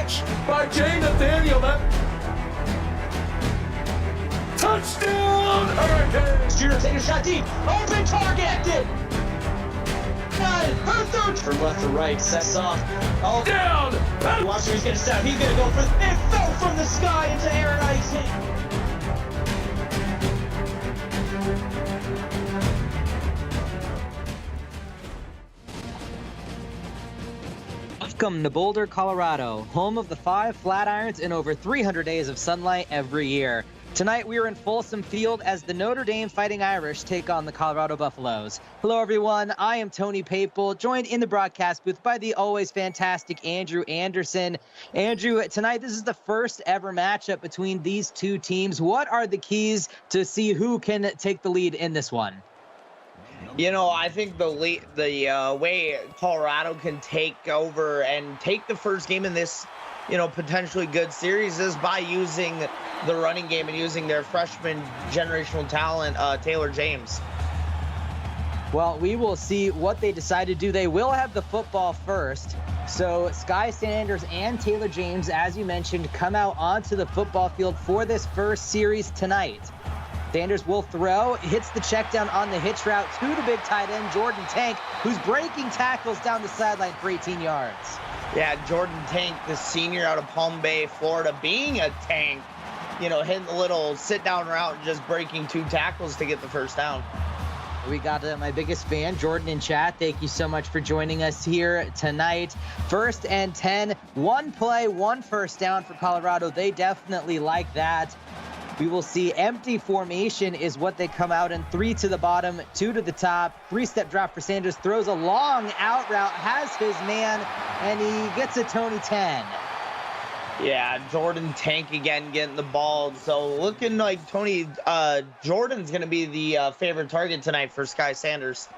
catch by Jay Nathaniel. Touchdown, Hurricanes! Shooter taking a shot deep. Open target. Her third. From left to right. Sets off. Oh, Down! watch who he's going to step. He's going to go for it. Fell from the sky into air and icing. Welcome to Boulder, Colorado, home of the 5 Flatirons and over 300 days of sunlight every year. Tonight we are in Folsom Field as the Notre Dame Fighting Irish take on the Colorado Buffaloes. Hello everyone, I am Tony Papel, joined in the broadcast booth by the always fantastic Andrew Anderson. Andrew, tonight this is the first ever matchup between these two teams. What are the keys to see who can take the lead in this one? You know, I think the way Colorado can take over and take the first game in this, potentially good series is by using the running game and using their freshman generational talent, Taylor James. Well, we will see what they decide to do. They will have the football first. So Sky Sanders and Taylor James, as you mentioned, come out onto the football field for this first series tonight. Sanders will throw, hits the check down on the hitch route to the big tight end, Jordan Tank, who's breaking tackles down the sideline for 18 yards. Yeah, Jordan Tank, the senior out of Palm Bay, Florida, being a tank, hitting the little sit-down route and just breaking 2 tackles to get the first down. We got my biggest fan, Jordan, in chat. Thank you so much for joining us here tonight. 1st and 10, 1 play, 1 first down for Colorado. They definitely like that. We will see empty formation is what they come out in. 3 to the bottom, 2 to the top. 3-step drop for Sanders. Throws a long out route, has his man, and he gets a Tony 10. Yeah, Jordan Tank again getting the ball. So looking like Jordan's going to be the favorite target tonight for Sky Sanders.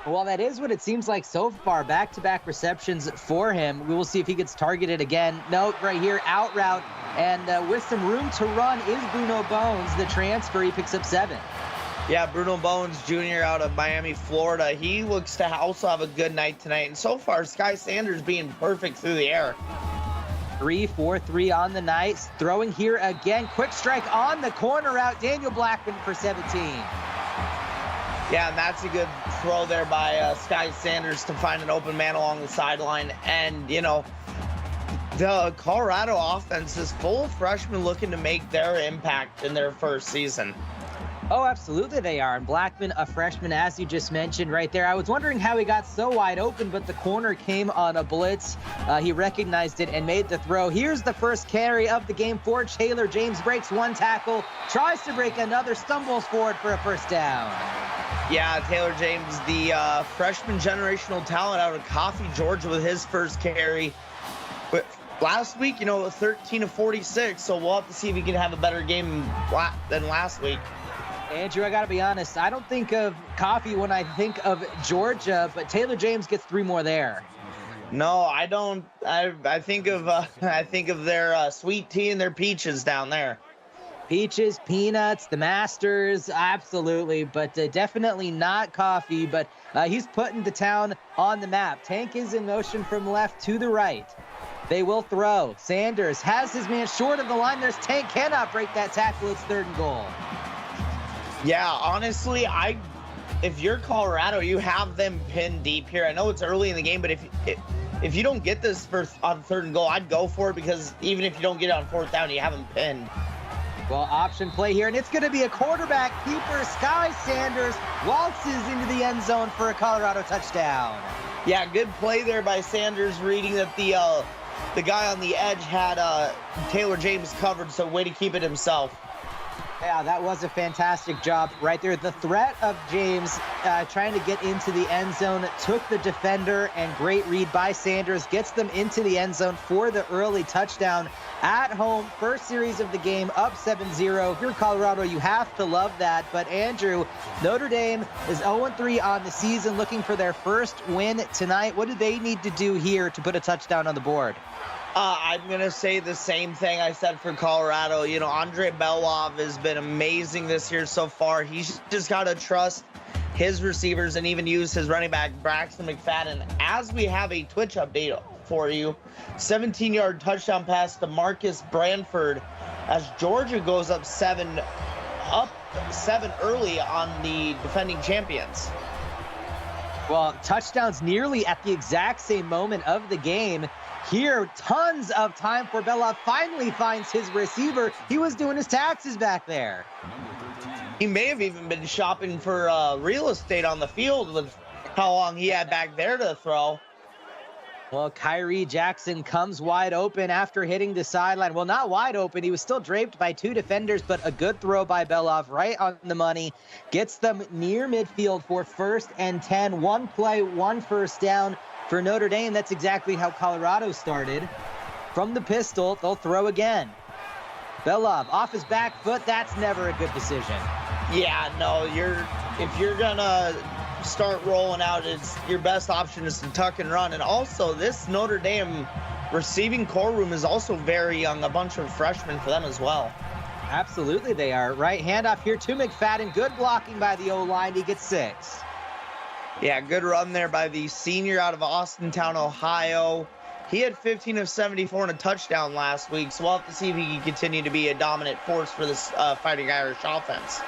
Well, that is what it seems like so far. Back-to-back receptions for him. We will see if he gets targeted again. No, right here, out route. And with some room to run is Bruno Bones, the transfer. He picks up 7. Yeah, Bruno Bones Jr. out of Miami, Florida. He looks to also have a good night tonight. And so far, Sky Sanders being perfect through the air. 3-4-3 on the night. Throwing here again. Quick strike on the corner route. Daniel Blackman for 17. Yeah, and that's a good throw there by Sky Sanders to find an open man along the sideline. And, the Colorado offense is full of freshmen looking to make their impact in their first season. Oh, absolutely they are. And Blackman, a freshman, as you just mentioned right there. I was wondering how he got so wide open, but the corner came on a blitz. He recognized it and made the throw. Here's the first carry of the game for Taylor James. Breaks 1 tackle, tries to break another, stumbles forward for a first down. Yeah, Taylor James, the freshman generational talent out of Coffee, Georgia, with his first carry. But last week, 13 of 46, so we'll have to see if he can have a better game than last week. Andrew, I got to be honest, I don't think of Coffee when I think of Georgia, but Taylor James gets 3 more there. No, I don't. I think of their sweet tea and their peaches down there. Peaches, peanuts, the Masters, absolutely, but definitely not Coffee. But he's putting the town on the map. Tank is in motion from left to the right. They will throw. Sanders has his man short of the line. There's Tank, cannot break that tackle. It's 3rd and goal. Yeah, honestly, if you're Colorado, you have them pinned deep here. I know it's early in the game, but if you don't get this on 3rd and goal, I'd go for it, because even if you don't get it on 4th down, you have them pinned. Well, option play here, and it's going to be a quarterback keeper. Sky Sanders waltzes into the end zone for a Colorado touchdown. Yeah, good play there by Sanders, reading that the guy on the edge had Taylor James covered, so way to keep it himself. Yeah, that was a fantastic job right there. The threat of James trying to get into the end zone took the defender, and great read by Sanders gets them into the end zone for the early touchdown at home. First series of the game, up 7-0. If you're Colorado, you have to love that. But Andrew, Notre Dame is 0-3 on the season, looking for their first win tonight. What do they need to do here to put a touchdown on the board? I'm going to say the same thing I said for Colorado. Andre Belov has been amazing this year so far. He's just got to trust his receivers and even use his running back, Braxton McFadden. As we have a Twitch update for you. 17-yard touchdown pass to Marcus Branford as Georgia goes up 7 early on the defending champions. Well, touchdowns nearly at the exact same moment of the game. Here, tons of time for Belov. Finally finds his receiver. He was doing his taxes back there. He may have even been shopping for real estate on the field with how long he had back there to throw. Well, Kyrie Jackson comes wide open after hitting the sideline. Well, not wide open. He was still draped by 2 defenders, but a good throw by Belov right on the money. Gets them near midfield for 1st and 10. 1 play, 1 first down for Notre Dame. That's exactly how Colorado started. From the pistol, they'll throw again. Belov off his back foot. That's never a good decision. Yeah, no, if you're gonna start rolling out, your best option is to tuck and run. And also, this Notre Dame receiving core room is also very young, a bunch of freshmen for them as well. Absolutely they are. Right handoff here to McFadden. Good blocking by the O-line. He gets 6. Yeah, good run there by the senior out of Austintown, Ohio. He had 15 of 74 and a touchdown last week, so we'll have to see if he can continue to be a dominant force for this Fighting Irish offense.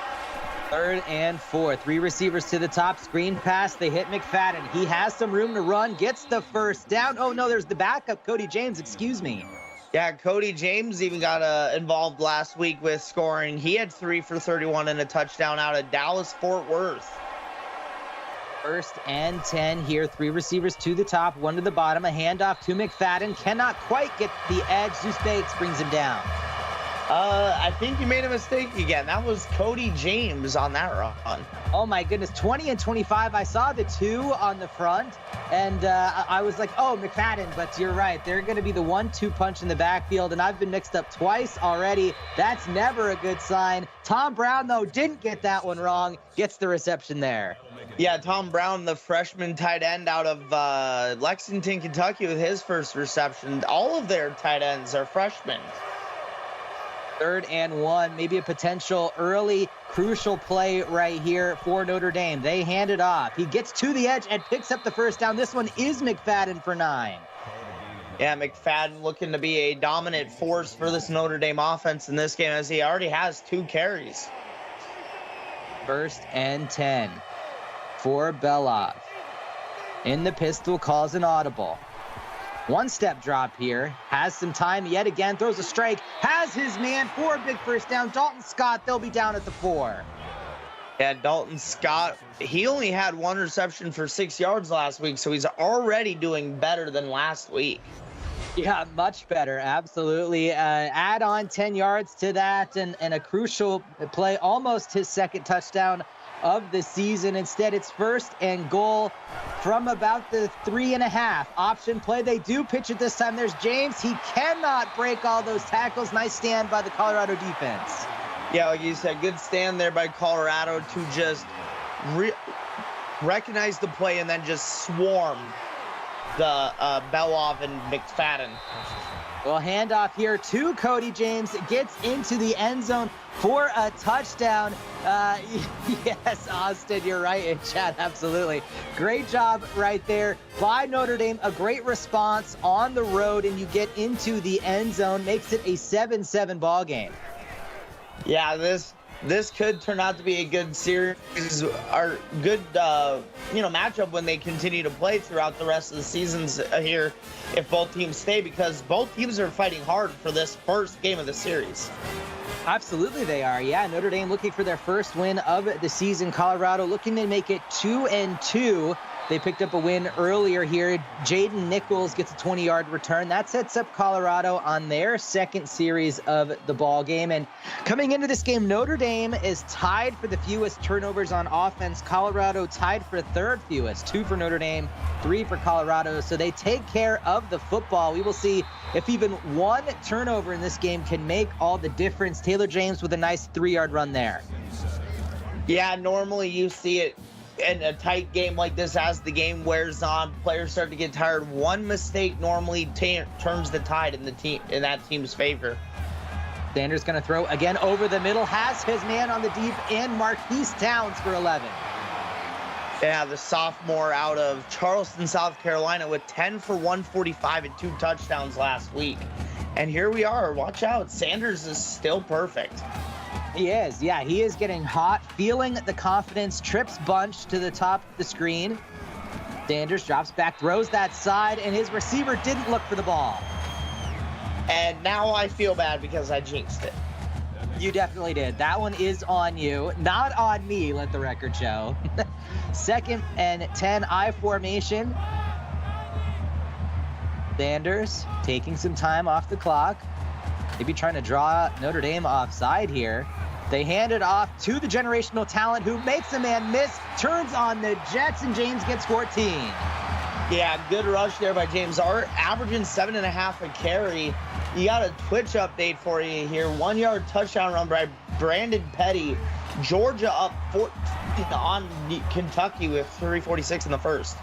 3rd and 4. 3 receivers to the top. Screen pass. They hit McFadden. He has some room to run. Gets the first down. Oh, no, there's the backup. Cody James, excuse me. Yeah, Cody James even got involved last week with scoring. He had 3 for 31 and a touchdown out of Dallas-Fort Worth. 1st and 10 here. 3 receivers to the top, 1 to the bottom. A handoff to McFadden. Cannot quite get the edge. Zeus Bates brings him down. I think you made a mistake again. That was Cody James on that run. Oh my goodness, 20 and 25. I saw the 2 on the front, and I was like, oh, McFadden, but you're right. They're going to be the 1-2 punch in the backfield, and I've been mixed up twice already. That's never a good sign. Tom Brown, though, didn't get that one wrong. Gets the reception there. Yeah, Tom Brown, the freshman tight end out of Lexington, Kentucky, with his first reception. All of their tight ends are freshmen. 3rd and 1, maybe a potential early crucial play right here for Notre Dame. They hand it off. He gets to the edge and picks up the first down. This one is McFadden for 9. Yeah, McFadden looking to be a dominant force for this Notre Dame offense in this game, as he already has 2 carries. 1st and 10 for Belov. In the pistol, calls an audible. 1-step drop here, has some time yet again, throws a strike, has his man for a big first down. Dalton Scott, they'll be down at the 4. Yeah, Dalton Scott, he only had 1 reception for 6 yards last week, so he's already doing better than last week. Yeah, much better, absolutely. Add on 10 yards to that, and a crucial play, almost his 2nd touchdown of the season. Instead, it's 1st and goal from about the 3.5. Option play. They do pitch it this time. There's James. He cannot break all those tackles. Nice stand by the Colorado defense. Yeah, like you said, good stand there by Colorado to just recognize the play and then just swarm the Belov and McFadden. Well, handoff here to Cody James. Gets into the end zone for a touchdown. Yes, Austin, you're right in chat. Absolutely. Great job right there by Notre Dame. A great response on the road, and you get into the end zone. Makes it a 7-7 ball game. Yeah, this could turn out to be a good series, or good matchup when they continue to play throughout the rest of the seasons here, if both teams stay, because both teams are fighting hard for this first game of the series. Absolutely they are. Yeah, Notre Dame looking for their first win of the season. Colorado looking to make it 2-2. They picked up a win earlier here. Jaden Nichols gets a 20-yard return. That sets up Colorado on their 2nd series of the ball game. And coming into this game, Notre Dame is tied for the fewest turnovers on offense. Colorado tied for 3rd fewest. 2 for Notre Dame, 3 for Colorado. So they take care of the football. We will see if even 1 turnover in this game can make all the difference. Taylor James with a nice 3-yard run there. Yeah, normally you see it in a tight game like this. As the game wears on, players start to get tired. 1 mistake normally turns the tide in that team's favor. Sanders going to throw again over the middle, has his man on the deep end, Marquise Towns for 11. Yeah, the sophomore out of Charleston, South Carolina, with 10 for 145 and 2 touchdowns last week. And here we are. Watch out. Sanders is still perfect. He is. Yeah, he is getting hot, feeling the confidence, trips bunch to the top of the screen. Sanders drops back, throws that side, and his receiver didn't look for the ball. And now I feel bad because I jinxed it. You definitely did. That one is on you, not on me, let the record show. 2nd and 10, I formation. Sanders taking some time off the clock. Maybe trying to draw Notre Dame offside here. They hand it off to the generational talent who makes a man miss, turns on the Jets, and James gets 14. Yeah, good rush there by James Art, averaging 7.5 a carry. You got a Twitch update for you here. 1-yard touchdown run by Brandon Petty. Georgia up 14 on Kentucky with 3:46 in the first.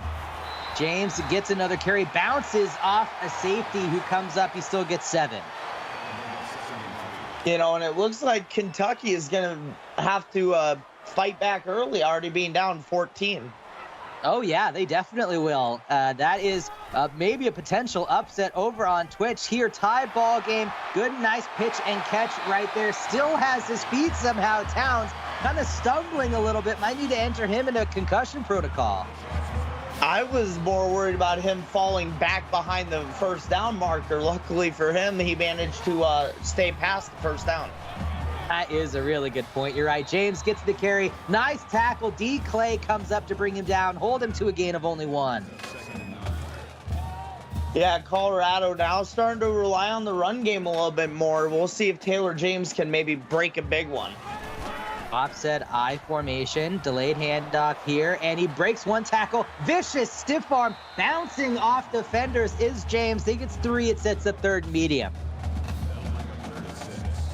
James gets another carry, bounces off a safety who comes up. He still gets 7. You know, and it looks like Kentucky is going to have to fight back early, already being down 14. Oh, yeah, they definitely will. That is maybe a potential upset over on Twitch. Here, tie ball game. Good, nice pitch and catch right there. Still has his feet somehow. Towns kind of stumbling a little bit. Might need to enter him in a concussion protocol. I was more worried about him falling back behind the first down marker. Luckily for him, he managed to stay past the first down. That is a really good point. You're right. James gets the carry. Nice tackle. D. Clay comes up to bring him down. Hold him to a gain of only 1. Yeah, Colorado now starting to rely on the run game a little bit more. We'll see if Taylor James can maybe break a big one. Offset I formation, delayed handoff here, and he breaks one tackle. Vicious stiff arm bouncing off defenders is James. He gets 3. It sets up 3rd and medium.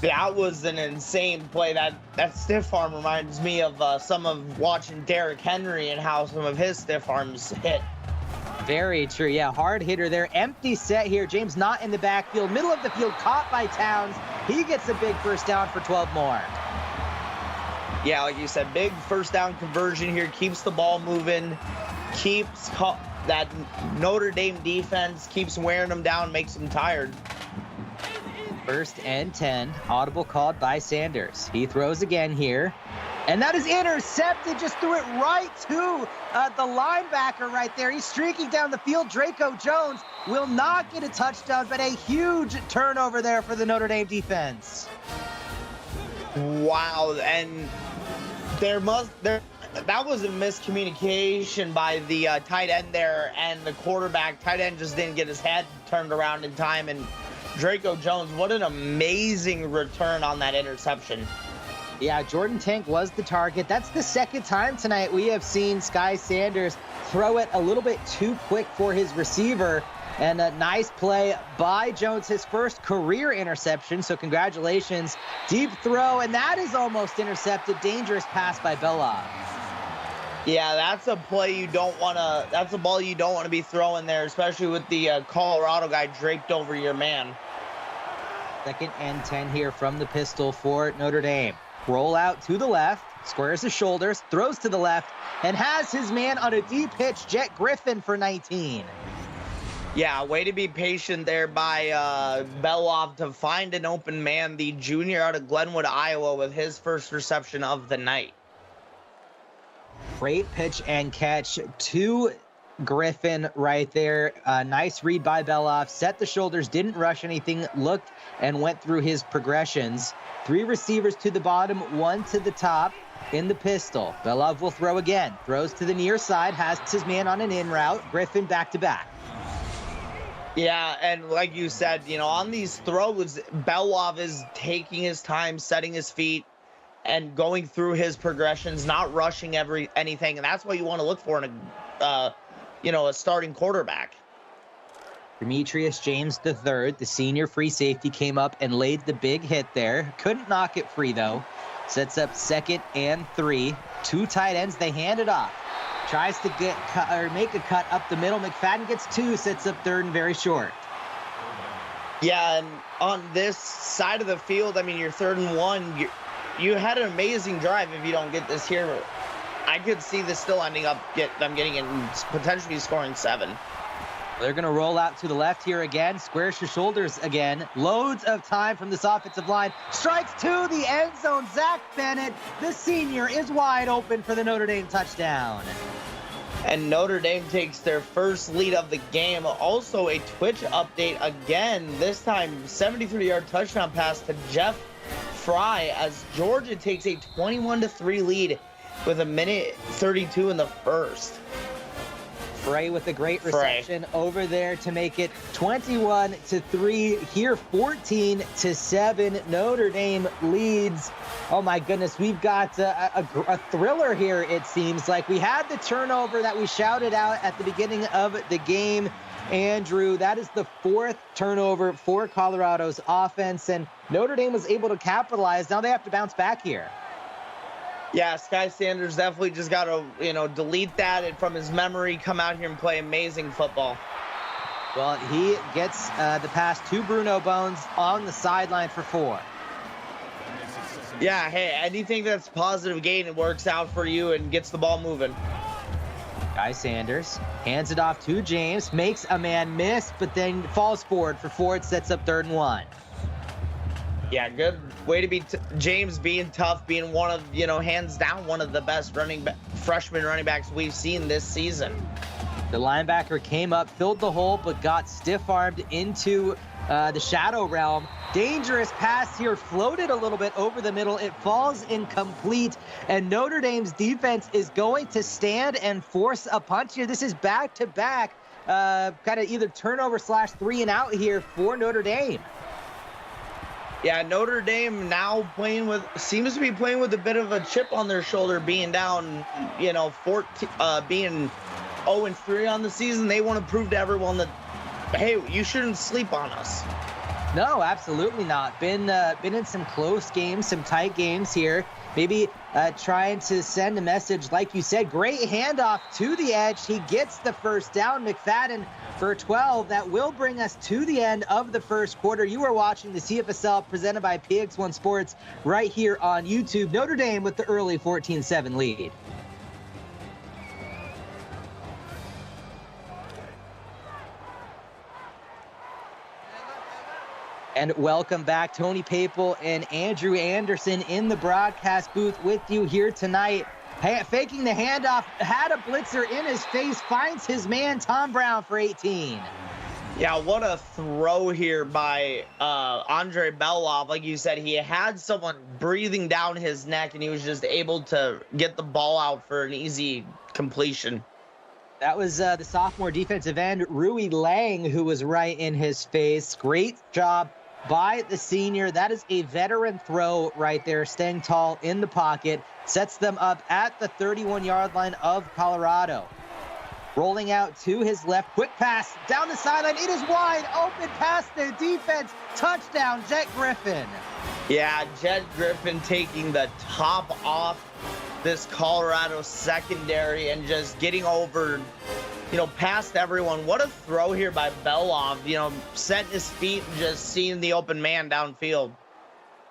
That was an insane play. That stiff arm reminds me of some of watching Derrick Henry and how some of his stiff arms hit. Very true. Yeah, hard hitter there. Empty set here. James not in the backfield. Middle of the field, caught by Towns. He gets a big first down for 12 more. Yeah, like you said, big first down conversion here. Keeps the ball moving. Keeps that Notre Dame defense, keeps wearing them down, makes them tired. 1st and 10. Audible called by Sanders. He throws again here. And that is intercepted. Just threw it right to the linebacker right there. He's streaking down the field. Draco Jones will not get a touchdown, but a huge turnover there for the Notre Dame defense. Wow, and that was a miscommunication by the tight end there and the quarterback. Tight end just didn't get his head turned around in time, and Draco Jones, what an amazing return on that interception. Yeah, Jordan Tank was the target. That's the 2nd time tonight we have seen Sky Sanders throw it a little bit too quick for his receiver. And a nice play by Jones, his first career interception. So congratulations. Deep throw, and that is almost intercepted. Dangerous pass by Belov. Yeah, that's a play you don't want to, that's a ball you don't want to be throwing there, especially with the Colorado guy draped over your man. 2nd and 10 here from the pistol for Notre Dame. Roll out to the left, squares his shoulders, throws to the left, and has his man on a deep pitch, Jet Griffin for 19. Yeah, way to be patient there by Belov to find an open man, the junior out of Glenwood, Iowa, with his first reception of the night. Great pitch and catch to Griffin right there. Nice read by Belov. Set the shoulders, didn't rush anything, looked and went through his progressions. 3 receivers to the bottom, 1 to the top in the pistol. Belov will throw again. Throws to the near side, has his man on an in route. Griffin back to back. Yeah, and like you said, you know, on these throws, Belov is taking his time, setting his feet, and going through his progressions, not rushing anything, and that's what you want to look for in a starting quarterback. Demetrius James III, the senior free safety, came up and laid the big hit there. Couldn't knock it free though. Sets up 2nd and 3. 2 tight ends. They hand it off. Tries to make a cut up the middle. McFadden gets 2, sets up 3rd and very short. Yeah, and on this side of the field, I mean, you're 3rd and 1. You had an amazing drive if you don't get this here. I could see this still ending up them getting in, potentially scoring 7. They're going to roll out to the left here again. Squares your shoulders again. Loads of time from this offensive line. Strikes to the end zone. Zach Bennett, the senior, is wide open for the Notre Dame touchdown. And Notre Dame takes their first lead of the game. Also a Twitch update again. This time, 73-yard touchdown pass to Jeff Fry as Georgia takes a 21-3 lead with 1:32 in the first. Frey with a great reception over there to make it 21-3. Here, 14-7. Notre Dame leads. Oh my goodness, we've got a thriller here. It seems like we had the turnover that we shouted out at the beginning of the game. Andrew, that is the 4th turnover for Colorado's offense, and Notre Dame was able to capitalize. Now they have to bounce back here. Yeah, Sky Sanders definitely just got to, delete that from his memory, come out here and play amazing football. Well, he gets the pass to Bruno Bones on the sideline for 4. Yeah, hey, anything that's positive gain, it works out for you and gets the ball moving. Sky Sanders hands it off to James, makes a man miss, but then falls forward for 4. It sets up 3rd and 1. Yeah, good way to be James being tough, being one of, hands down one of the best freshman running backs we've seen this season. The linebacker came up, filled the hole, but got stiff-armed into the shadow realm. Dangerous pass here, floated a little bit over the middle. It falls incomplete, and Notre Dame's defense is going to stand and force a punch here. This is back-to-back, kind of either turnover / 3 and out here for Notre Dame. Yeah, Notre Dame now seems to be playing with a bit of a chip on their shoulder, being down, 14, being 0-3 on the season. They want to prove to everyone that, hey, you shouldn't sleep on us. No, absolutely not. Been in some close games, some tight games here. Maybe trying to send a message, like you said. Great handoff to the edge. He gets the first down. McFadden for 12. That will bring us to the end of the first quarter. You are watching the CFSL presented by PX1 Sports right here on YouTube. Notre Dame with the early 14-7 lead. And welcome back, Tony Papel and Andrew Anderson in the broadcast booth with you here tonight. Hey, faking the handoff, had a blitzer in his face, finds his man Tom Brown for 18. Yeah, what a throw here by Andre Beloff. Like you said, he had someone breathing down his neck, and he was just able to get the ball out for an easy completion. That was the sophomore defensive end, Rui Lang, who was right in his face. Great job by the senior. That is a veteran throw right there, staying tall in the pocket. Sets them up at the 31-yard line of Colorado. Rolling out to his left, quick pass down the sideline. It is wide open past the defense. Touchdown, Jet Griffin. Yeah, Jet Griffin taking the top off this Colorado secondary and just getting over, past everyone. What a throw here by Beloff, setting his feet and just seeing the open man downfield.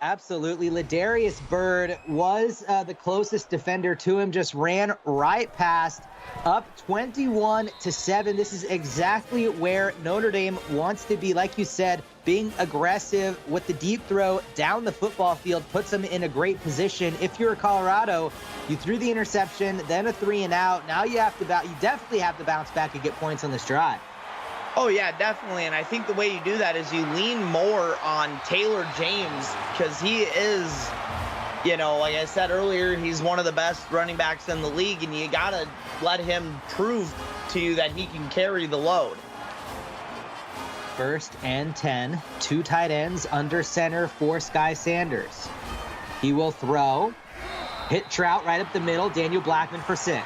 Absolutely. Ladarius Byrd was the closest defender to him, just ran right past, up 21-7. This is exactly where Notre Dame wants to be. Like you said, being aggressive with the deep throw down the football field puts them in a great position. If you're Colorado, you threw the interception, then a 3 and out. Now you definitely have to bounce back and get points on this drive. Oh, yeah, definitely. And I think the way you do that is you lean more on Taylor James, because he is, like I said earlier, he's one of the best running backs in the league, and you got to let him prove to you that he can carry the load. 1st and 10, 2 tight ends under center for Sky Sanders. He will throw, hit Trout right up the middle, Daniel Blackman for 6.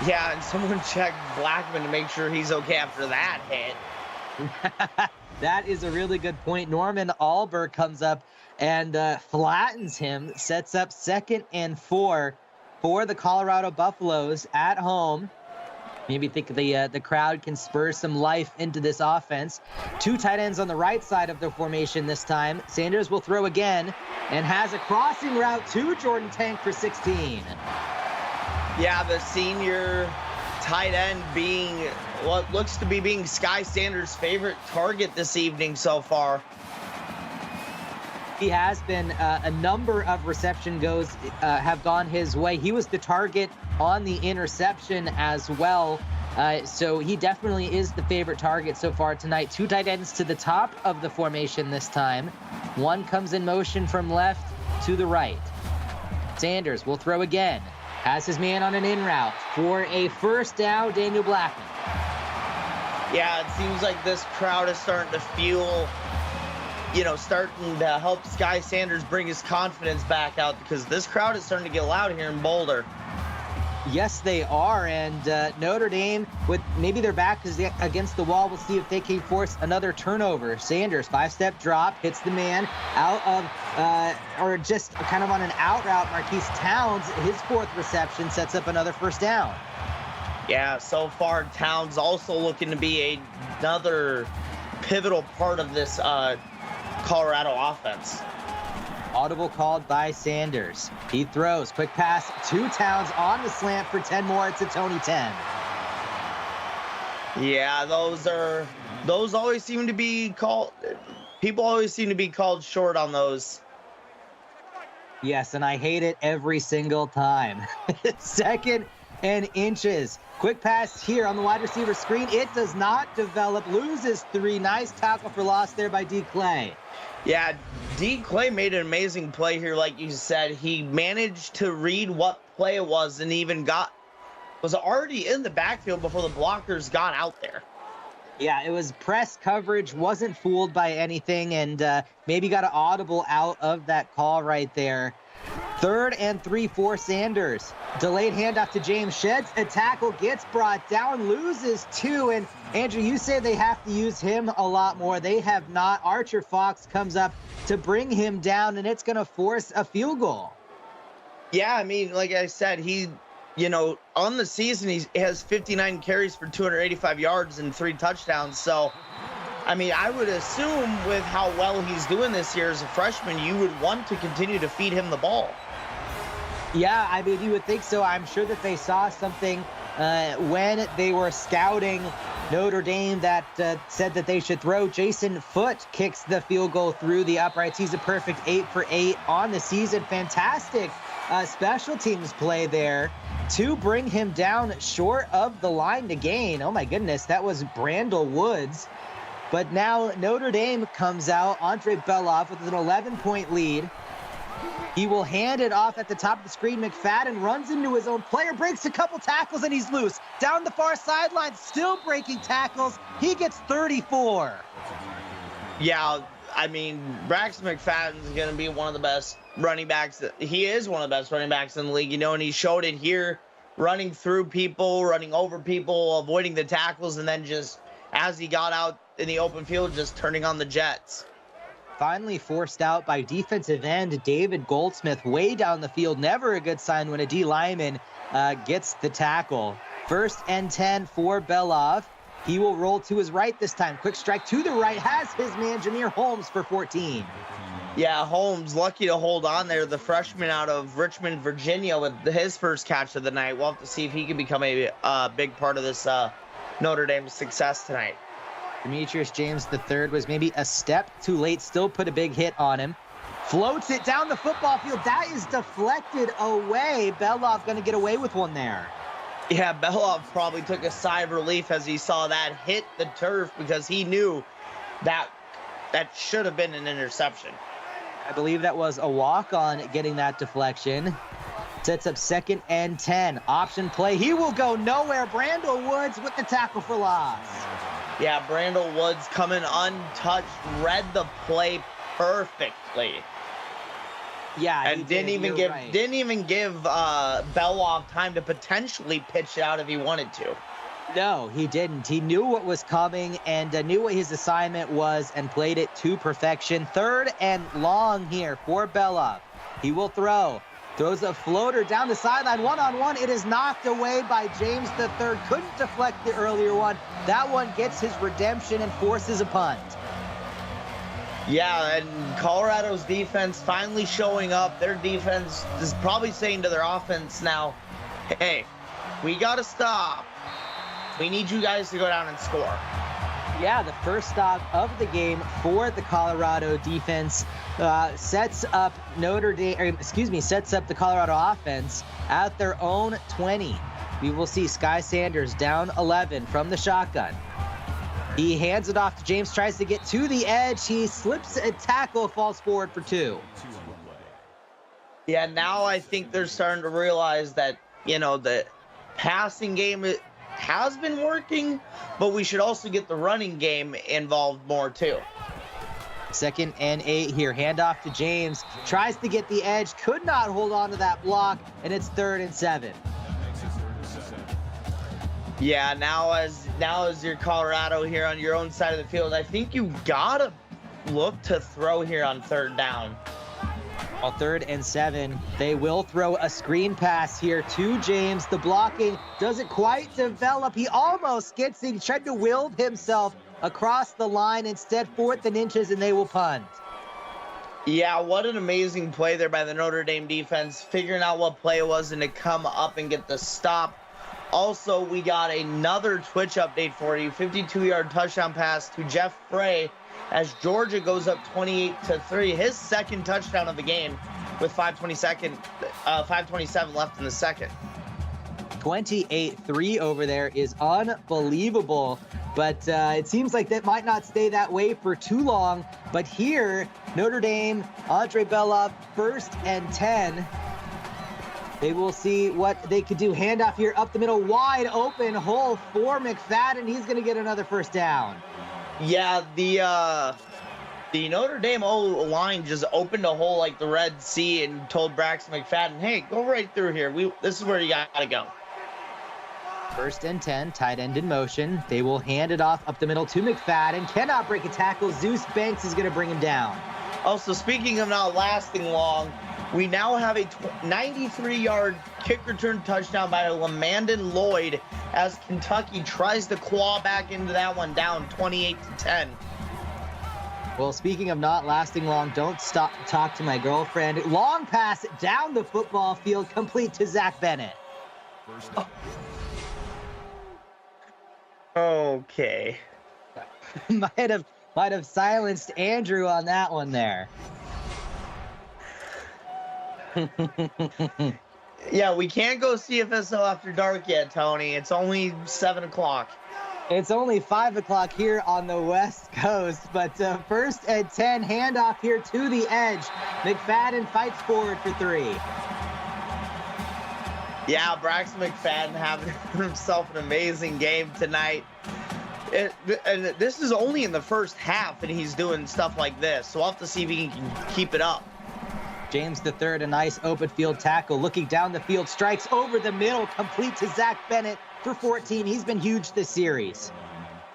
Yeah, and someone checked Blackman to make sure he's okay after that hit. That is a really good point. Norman Alberg comes up and flattens him, sets up 2nd and 4 for the Colorado Buffaloes at home. Maybe think the crowd can spur some life into this offense. 2 tight ends on the right side of the formation this time. Sanders will throw again and has a crossing route to Jordan Tank for 16. Yeah, the senior tight end being what looks to be being Sky Sanders' favorite target this evening so far. He has been a number of reception goes have gone his way. He was the target on the interception as well. So he definitely is the favorite target so far tonight. Two tight ends to the top of the formation this time. One comes in motion from left to the right. Sanders will throw again. Has his man on an in route for a first down, Daniel Blackman. Yeah, it seems like this crowd is starting to fuel, starting to help Sky Sanders bring his confidence back out, because this crowd is starting to get loud here in Boulder. Yes, they are, and Notre Dame, with maybe their back is against the wall, we'll see if they can force another turnover. Sanders, 5-step drop, hits the man out of, or just kind of on an out route. Marquise Towns, his fourth reception, sets up another first down. Yeah, so far Towns also looking to be another pivotal part of this Colorado offense. Audible called by Sanders. He throws. Quick pass to Towns on the slant for 10 more. It's a Tony 10. Yeah, those always seem to be called. People always seem to be called short on those. Yes, and I hate it every single time. 2nd and inches. Quick pass here on the wide receiver screen. It does not develop. Loses 3. Nice tackle for loss there by D. Clay. Yeah, D. Clay made an amazing play here, like you said. He managed to read what play it was and even was already in the backfield before the blockers got out there. Yeah, it was press coverage, wasn't fooled by anything, and maybe got an audible out of that call right there. 3rd and 3 for Sanders. Delayed handoff to James Sheds. A tackle gets brought down, loses 2. And Andrew, you say they have to use him a lot more. They have not. Archer Fox comes up to bring him down, and it's going to force a field goal. Yeah, I mean, like I said, he, on the season, he has 59 carries for 285 yards and 3 touchdowns. So, I mean, I would assume with how well he's doing this year as a freshman, you would want to continue to feed him the ball. Yeah, I mean, you would think so. I'm sure that they saw something when they were scouting Notre Dame that said that they should throw. Jason Foote kicks the field goal through the uprights. He's a perfect 8 for 8 on the season. Fantastic special teams play there to bring him down short of the line to gain. Oh, my goodness, that was Brandel Woods. But now Notre Dame comes out. Andre Beloff with an 11-point lead. He will hand it off at the top of the screen. McFadden runs into his own player, breaks a couple tackles, and he's loose. Down the far sideline, still breaking tackles. He gets 34. Yeah, I mean, Braxton McFadden's going to be one of the best running backs. He is one of the best running backs in the league, and he showed it here, running through people, running over people, avoiding the tackles, and then just as he got out in the open field, just turning on the jets. Finally forced out by defensive end David Goldsmith way down the field. Never a good sign when a D lineman gets the tackle. 1st and 10 for Beloff. He will roll to his right this time. Quick strike to the right. Has his man Jameer Holmes for 14. Yeah, Holmes lucky to hold on there. The freshman out of Richmond, Virginia, with his first catch of the night. We'll have to see if he can become a big part of this Notre Dame success tonight. Demetrius James III was maybe a step too late, still put a big hit on him. Floats it down the football field. That is deflected away. Beloff going to get away with one there. Yeah, Beloff probably took a sigh of relief as he saw that hit the turf, because he knew that should have been an interception. I believe that was a walk-on getting that deflection. Sets up 2nd and 10. Option play. He will go nowhere. Brandel Woods with the tackle for loss. Yeah, Brandel Woods coming untouched, read the play perfectly. Yeah, and didn't even give Beloff time to potentially pitch it out if he wanted to. No, he didn't. He knew what was coming and knew what his assignment was and played it to perfection. 3rd and long here for Beloff. He will throw. Throws a floater down the sideline, one-on-one. It is knocked away by James III. Couldn't deflect the earlier one. That one gets his redemption and forces a punt. Yeah, and Colorado's defense finally showing up. Their defense is probably saying to their offense now, hey, we got to stop. We need you guys to go down and score. Yeah, the first stop of the game for the Colorado defense sets up the Colorado offense at their own 20. We will see Sky Sanders down 11 from the shotgun. He hands it off to James, tries to get to the edge. He slips a tackle, falls forward for 2. Yeah, now I think they're starting to realize that, the passing game has been working, but we should also get the running game involved more too. 2nd and 8 here. Handoff to James. Tries to get the edge. Could not hold on to that block, and it's 3rd and 7. Yeah, now as your Colorado here on your own side of the field, I think you gotta look to throw here on 3rd down. On 3rd and 7, they will throw a screen pass here to James. The blocking doesn't quite develop. He almost gets it. He tried to wield himself across the line. Instead, 4th and inches, and they will punt. Yeah, what an amazing play there by the Notre Dame defense, figuring out what play it was and to come up and get the stop. Also, we got another Twitch update for you. 52-yard touchdown pass to Jeff Frey as Georgia goes up 28-3. His 2nd touchdown of the game with 5:27 left in the second. 28-3 over there is unbelievable, but it seems like that might not stay that way for too long. But here, Notre Dame, Andre Belov, 1st and 10. They will see what they could do. Handoff here up the middle, wide open hole for McFadden. He's going to get another 1st down. Yeah, the Notre Dame O-line just opened a hole like the Red Sea and told Braxton McFadden, hey, go right through here. This is where you got to go. 1st and 10, tight end in motion. They will hand it off up the middle to McFadden. Cannot break a tackle. Zeus Banks is going to bring him down. Also, speaking of not lasting long, we now have a 93-yard kick return touchdown by Lamandon Lloyd as Kentucky tries to claw back into that one, down 28-10. Well, speaking of not lasting long, don't stop to talk to my girlfriend. Long pass down the football field, complete to Zach Bennett. Okay. might have silenced Andrew on that one there. Yeah, we can't go CFSL after dark yet, Tony. It's only 7 o'clock. It's only 5 o'clock here on the West Coast, but 1st and 10, handoff here to the edge. McFadden fights forward for 3. Yeah, Braxton McFadden having himself an amazing game tonight. And this is only in the first half, and he's doing stuff like this, so we'll have to see if he can keep it up. James the third, a nice open field tackle, looking down the field, strikes over the middle, complete to Zach Bennett for 14. He's been huge this series.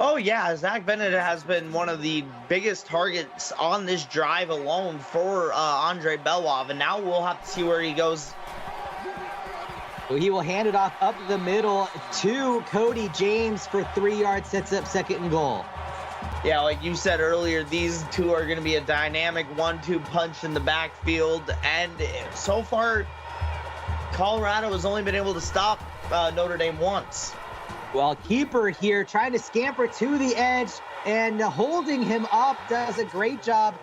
Oh, yeah, Zach Bennett has been one of the biggest targets on this drive alone for Andre Belov, and now we'll have to see where he goes. Well, he will hand it off up the middle to Cody James for 3 yards, sets up 2nd and goal. Yeah, like you said earlier, these two are going to be a dynamic 1-2 punch in the backfield, and so far, Colorado has only been able to stop Notre Dame once. Well, keeper here trying to scamper to the edge and holding him up, does a great job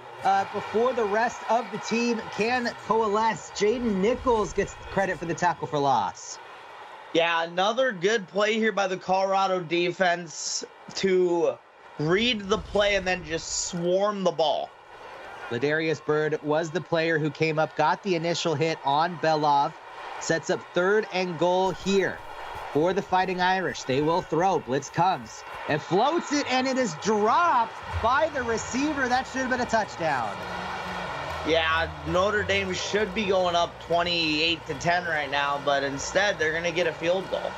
before the rest of the team can coalesce. Jaden Nichols gets credit for the tackle for loss. Yeah, another good play here by the Colorado defense to read the play and then just swarm the ball. Ladarius Bird was the player who came up, got the initial hit on Belov, sets up 3rd and goal here for the Fighting Irish. They will throw. Blitz comes and floats it, and it is dropped by the receiver. That should have been a touchdown. Yeah, Notre Dame should be going up 28-10 right now, but instead they're going to get a field goal.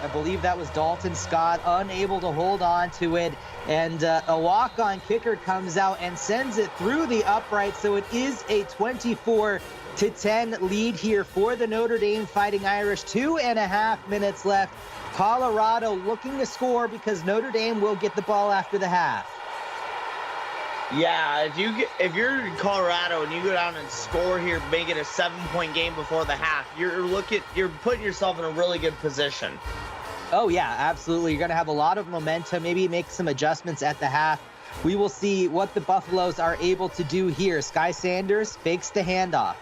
I believe that was Dalton Scott, unable to hold on to it, and a walk-on kicker comes out and sends it through the upright, so it is a 24-10 lead here for the Notre Dame Fighting Irish. 2.5 minutes left. Colorado looking to score because Notre Dame will get the ball after the half. Yeah, if you're Colorado and you go down and score here, make it a 7-point game before the half, you're putting yourself in a really good position. Oh, yeah, absolutely. You're going to have a lot of momentum, maybe make some adjustments at the half. We will see what the Buffaloes are able to do here. Sky Sanders fakes the handoff.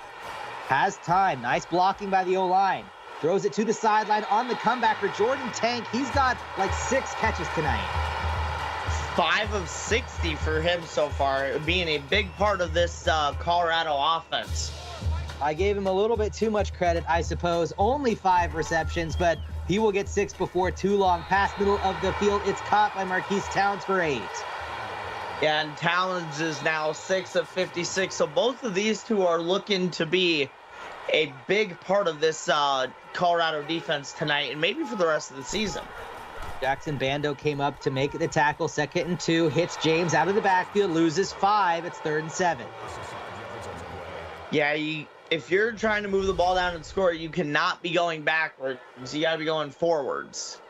Has time. Nice blocking by the O-line. Throws it to the sideline on the comeback for Jordan Tank. He's got like 6 catches tonight. 5 of 60 for him so far, being a big part of this Colorado offense. I gave him a little bit too much credit, I suppose. Only 5 receptions, but he will get 6 before too long. Pass middle of the field. It's caught by Marquise Towns for 8. Yeah, and Towns is now 6 of 56. So both of these two are looking to be a big part of this Colorado defense tonight and maybe for the rest of the season. Jackson Bando came up to make the tackle. 2nd and 2. Hits James out of the backfield. Loses 5. It's 3rd and 7. Yeah, if you're trying to move the ball down and score, you cannot be going backwards. You got to be going forwards.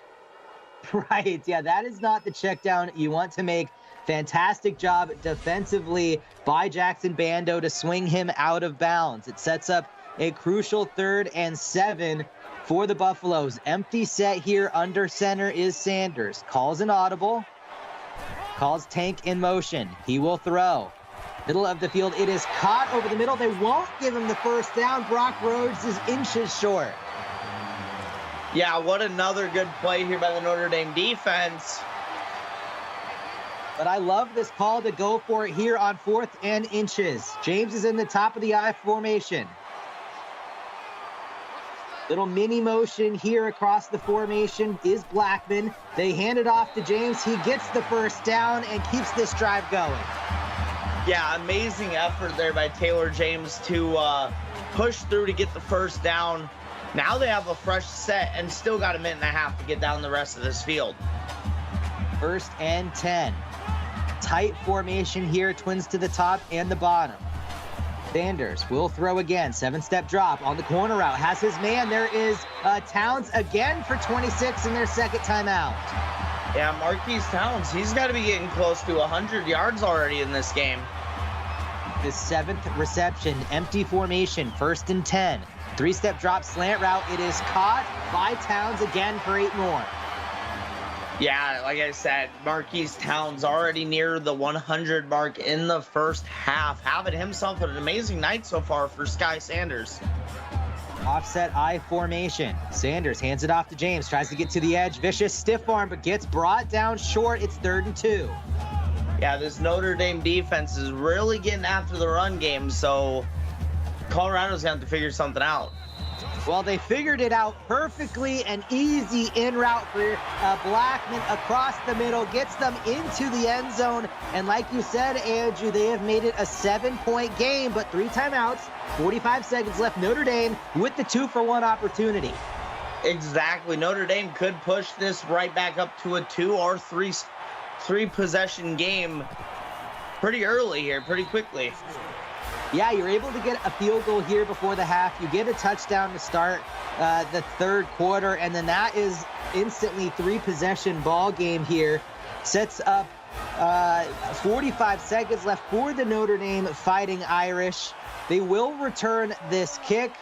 Right. Yeah, that is not the check down you want to make. Fantastic job defensively by Jackson Bando to swing him out of bounds. It sets up a crucial 3rd and 7 for the Buffaloes. Empty set here under center is Sanders. Calls an audible. Calls Tank in motion. He will throw. Middle of the field. It is caught over the middle. They won't give him the first down. Brock Rhodes is inches short. Yeah, what another good play here by the Notre Dame defense. But I love this call to go for it here on 4th and inches. James is in the top of the I formation. Little mini motion here across the formation is Blackman. They hand it off to James. He gets the first down and keeps this drive going. Yeah, amazing effort there by Taylor James to push through to get the first down. Now they have a fresh set and still got a minute and a half to get down the rest of this field. 1st and 10. Tight formation here, twins to the top and the bottom. Sanders will throw again. 7-step drop on the corner route. Has his man. There is Towns again for 26 in their 2nd timeout. Yeah, Marquise Towns, he's got to be getting close to 100 yards already in this game. His 7th reception. Empty formation. 1st and 10. 3-step drop slant route. It is caught by Towns again for 8 more. Yeah, like I said, Marquise Towns already near the 100 mark in the first half, having himself an amazing night so far for Sky Sanders. Offset I formation. Sanders hands it off to James, tries to get to the edge. Vicious stiff arm, but gets brought down short. It's 3rd and 2. Yeah, this Notre Dame defense is really getting after the run game, so Colorado's going to have to figure something out. Well, they figured it out perfectly. An easy in route for Blackman across the middle, gets them into the end zone. And like you said, Andrew, they have made it a 7-point game, but 3 timeouts, 45 seconds left. Notre Dame with the 2-for-1 opportunity. Exactly. Notre Dame could push this right back up to a 2 or 3 possession game pretty early here, pretty quickly. Yeah, you're able to get a field goal here before the half. You get a touchdown to start the 3rd quarter, and then that is instantly 3-possession ball game here. Sets up 45 seconds left for the Notre Dame Fighting Irish. They will return this kick.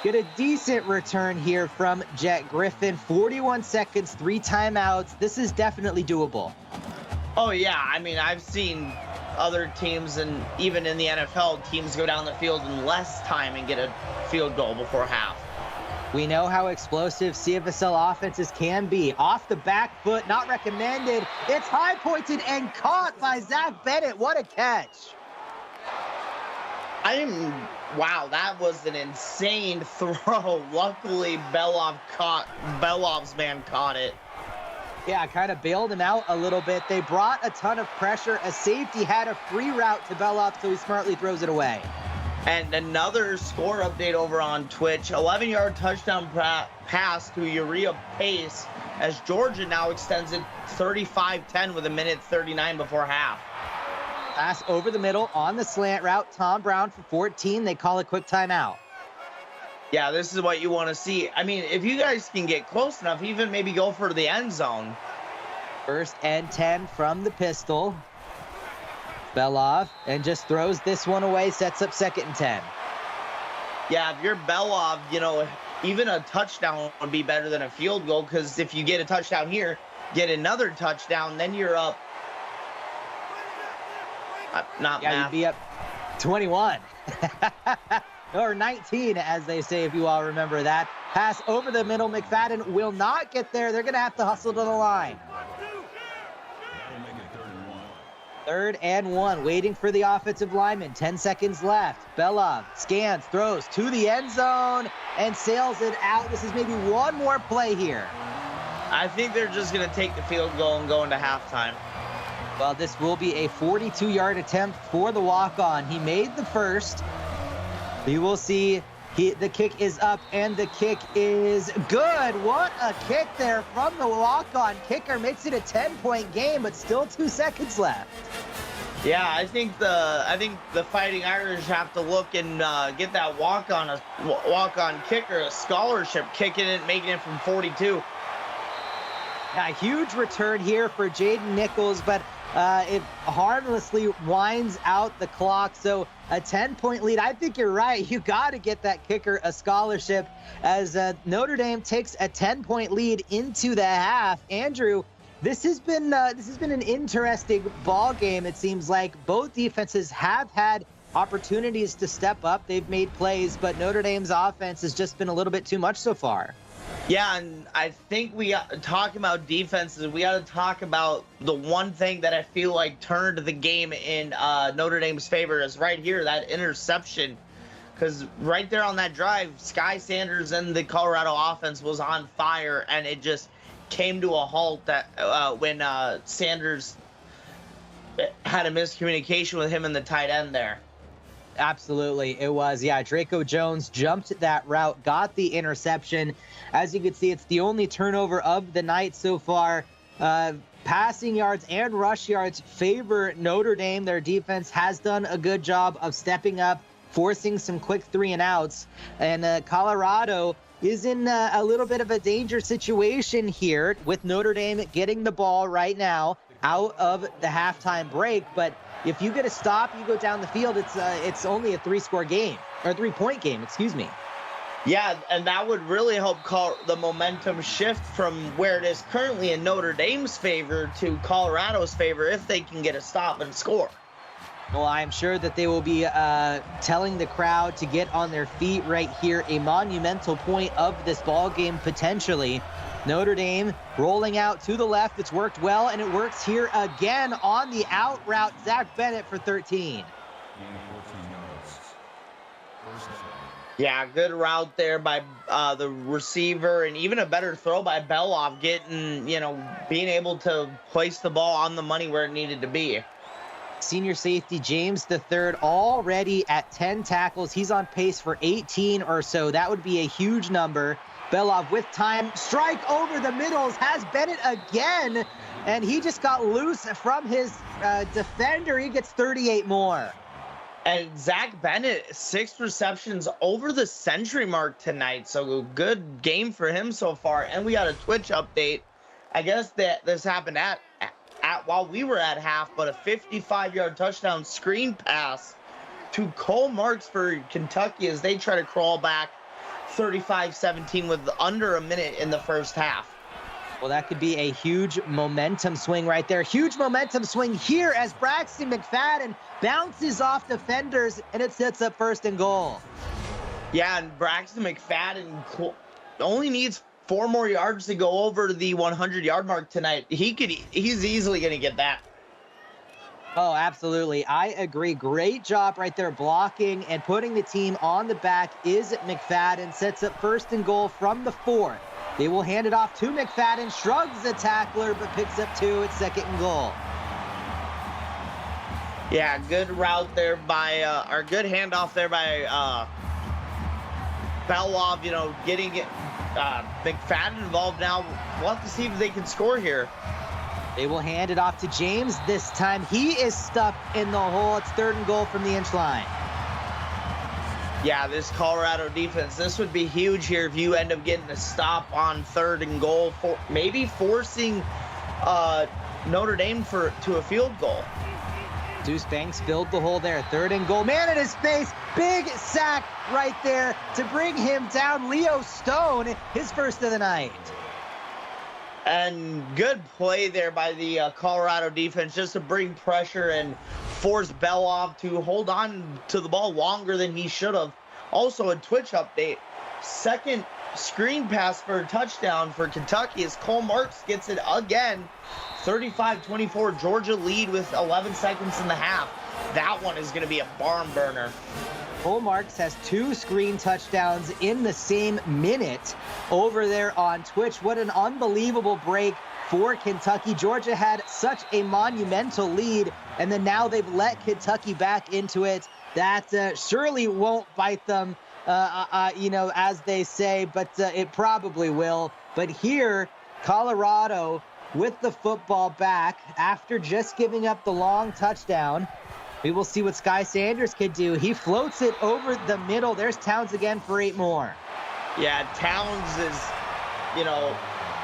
Get a decent return here from Jet Griffin. 41 seconds, 3 timeouts. This is definitely doable. Oh, yeah. I mean, I've seen other teams, and even in the NFL, teams go down the field in less time and get a field goal before half. We know how explosive CFSL offenses can be. Off the back foot, not recommended. It's high pointed and caught by Zach Bennett. What a catch. Wow, that was an insane throw. Luckily, Belov's man caught it. Yeah, kind of bailed him out a little bit. They brought a ton of pressure. A safety had a free route to Belov, so he smartly throws it away. And another score update over on Twitch. 11-yard touchdown pass to Uriah Pace as Georgia now extends it 35-10 with 1:39 before half. Pass over the middle on the slant route. Tom Brown for 14. They call a quick timeout. Yeah, this is what you want to see. I mean, if you guys can get close enough, even maybe go for the end zone. 1st and 10 from the pistol. Belov, and just throws this one away, sets up 2nd and 10. Yeah, if you're Belov, even a touchdown would be better than a field goal, because if you get a touchdown here, get another touchdown, then you're up. Not Yeah, math. you'd be up 21. Or 19, as they say, if you all remember that. Pass over the middle. McFadden will not get there. They're going to have to hustle to the line. 3rd and 1, waiting for the offensive lineman. 10 seconds left. Belov scans, throws to the end zone, and sails it out. This is maybe one more play here. I think they're just going to take the field goal and go into halftime. Well, this will be a 42-yard attempt for the walk-on. He made the first. You will see the kick is up, and the kick is good. What a kick there from the walk-on kicker. Makes it a 10-point game, but still 2 seconds left. Yeah, I think the Fighting Irish have to look and get that walk-on kicker a scholarship, kicking it, making it from 42. A huge return here for Jaden Nichols, but it harmlessly winds out the clock. So a 10-point lead. I think you're right. You got to get that kicker a scholarship as Notre Dame takes a 10-point lead into the half. Andrew, this has been an interesting ball game. It seems like both defenses have had opportunities to step up. They've made plays, but Notre Dame's offense has just been a little bit too much so far. Yeah, and I think we got talking about defenses. We got to talk about the one thing that I feel like turned the game in Notre Dame's favor is right here, that interception. Because right there on that drive, Sky Sanders and the Colorado offense was on fire, and it just came to a halt when Sanders had a miscommunication with him and the tight end there. Absolutely, it was. Yeah, Draco Jones jumped that route, got the interception. As you can see, it's the only turnover of the night so far. Passing yards and rush yards favor Notre Dame. Their defense has done a good job of stepping up, forcing some quick 3-and-outs. And Colorado is in a little bit of a danger situation here with Notre Dame getting the ball right now out of the halftime break. But if you get a stop, you go down the field, it's only a 3-score game, or 3-point game, excuse me. Yeah, and that would really help the momentum shift from where it is currently in Notre Dame's favor to Colorado's favor if they can get a stop and score. Well, I'm sure that they will be telling the crowd to get on their feet right here. A monumental point of this ball game potentially. Notre Dame rolling out to the left. It's worked well, and it works here again on the out route. Zach Bennett for 13. Yeah, good route there by the receiver, and even a better throw by Belov, being able to place the ball on the money where it needed to be. Senior safety James III already at 10 tackles. He's on pace for 18 or so. That would be a huge number. Belov with time, strike over the middles, has Bennett again, and he just got loose from his defender. He gets 38 more. And Zach Bennett, 6 receptions over the century mark tonight. So good game for him so far. And we got a Twitch update. I guess that this happened at while we were at half, but a 55-yard touchdown screen pass to Cole Marks for Kentucky as they try to crawl back 35-17 with under a minute in the first half. Well, that could be a huge momentum swing right there. Huge momentum swing here as Braxton McFadden bounces off defenders, and it sets up 1st and goal. Yeah, and Braxton McFadden only needs 4 more yards to go over the 100-yard mark tonight. He's easily going to get that. Oh, absolutely. I agree. Great job right there blocking and putting the team on the back is McFadden. Sets up 1st and goal from the 4. They will hand it off to McFadden, shrugs the tackler, but picks up 2 at 2nd and goal. Yeah, good route there by, or good handoff there by Belov, getting McFadden involved now. We'll have to see if they can score here. They will hand it off to James this time. He is stuck in the hole. It's 3rd and goal from the inch line. Yeah, this Colorado defense, this would be huge here if you end up getting a stop on 3rd and goal, maybe forcing Notre Dame to a field goal. Deuce Banks filled the hole there. 3rd and goal. Man in his face. Big sack right there to bring him down. Leo Stone, his first of the night. And good play there by the Colorado defense just to bring pressure and force Beloff to hold on to the ball longer than he should have. Also, a Twitch update. Second screen pass for a touchdown for Kentucky as Cole Marks gets it again. 35-24, Georgia lead with 11 seconds in the half. That one is going to be a barn burner. Cole Marks has 2 screen touchdowns in the same minute over there on Twitch. What an unbelievable break for Kentucky. Georgia had such a monumental lead, and then now they've let Kentucky back into it. That surely won't bite them, as they say, but it probably will. But here, Colorado with the football back after just giving up the long touchdown. We will see what Sky Sanders can do. He floats it over the middle. There's Towns again for 8 more. Yeah, Towns is,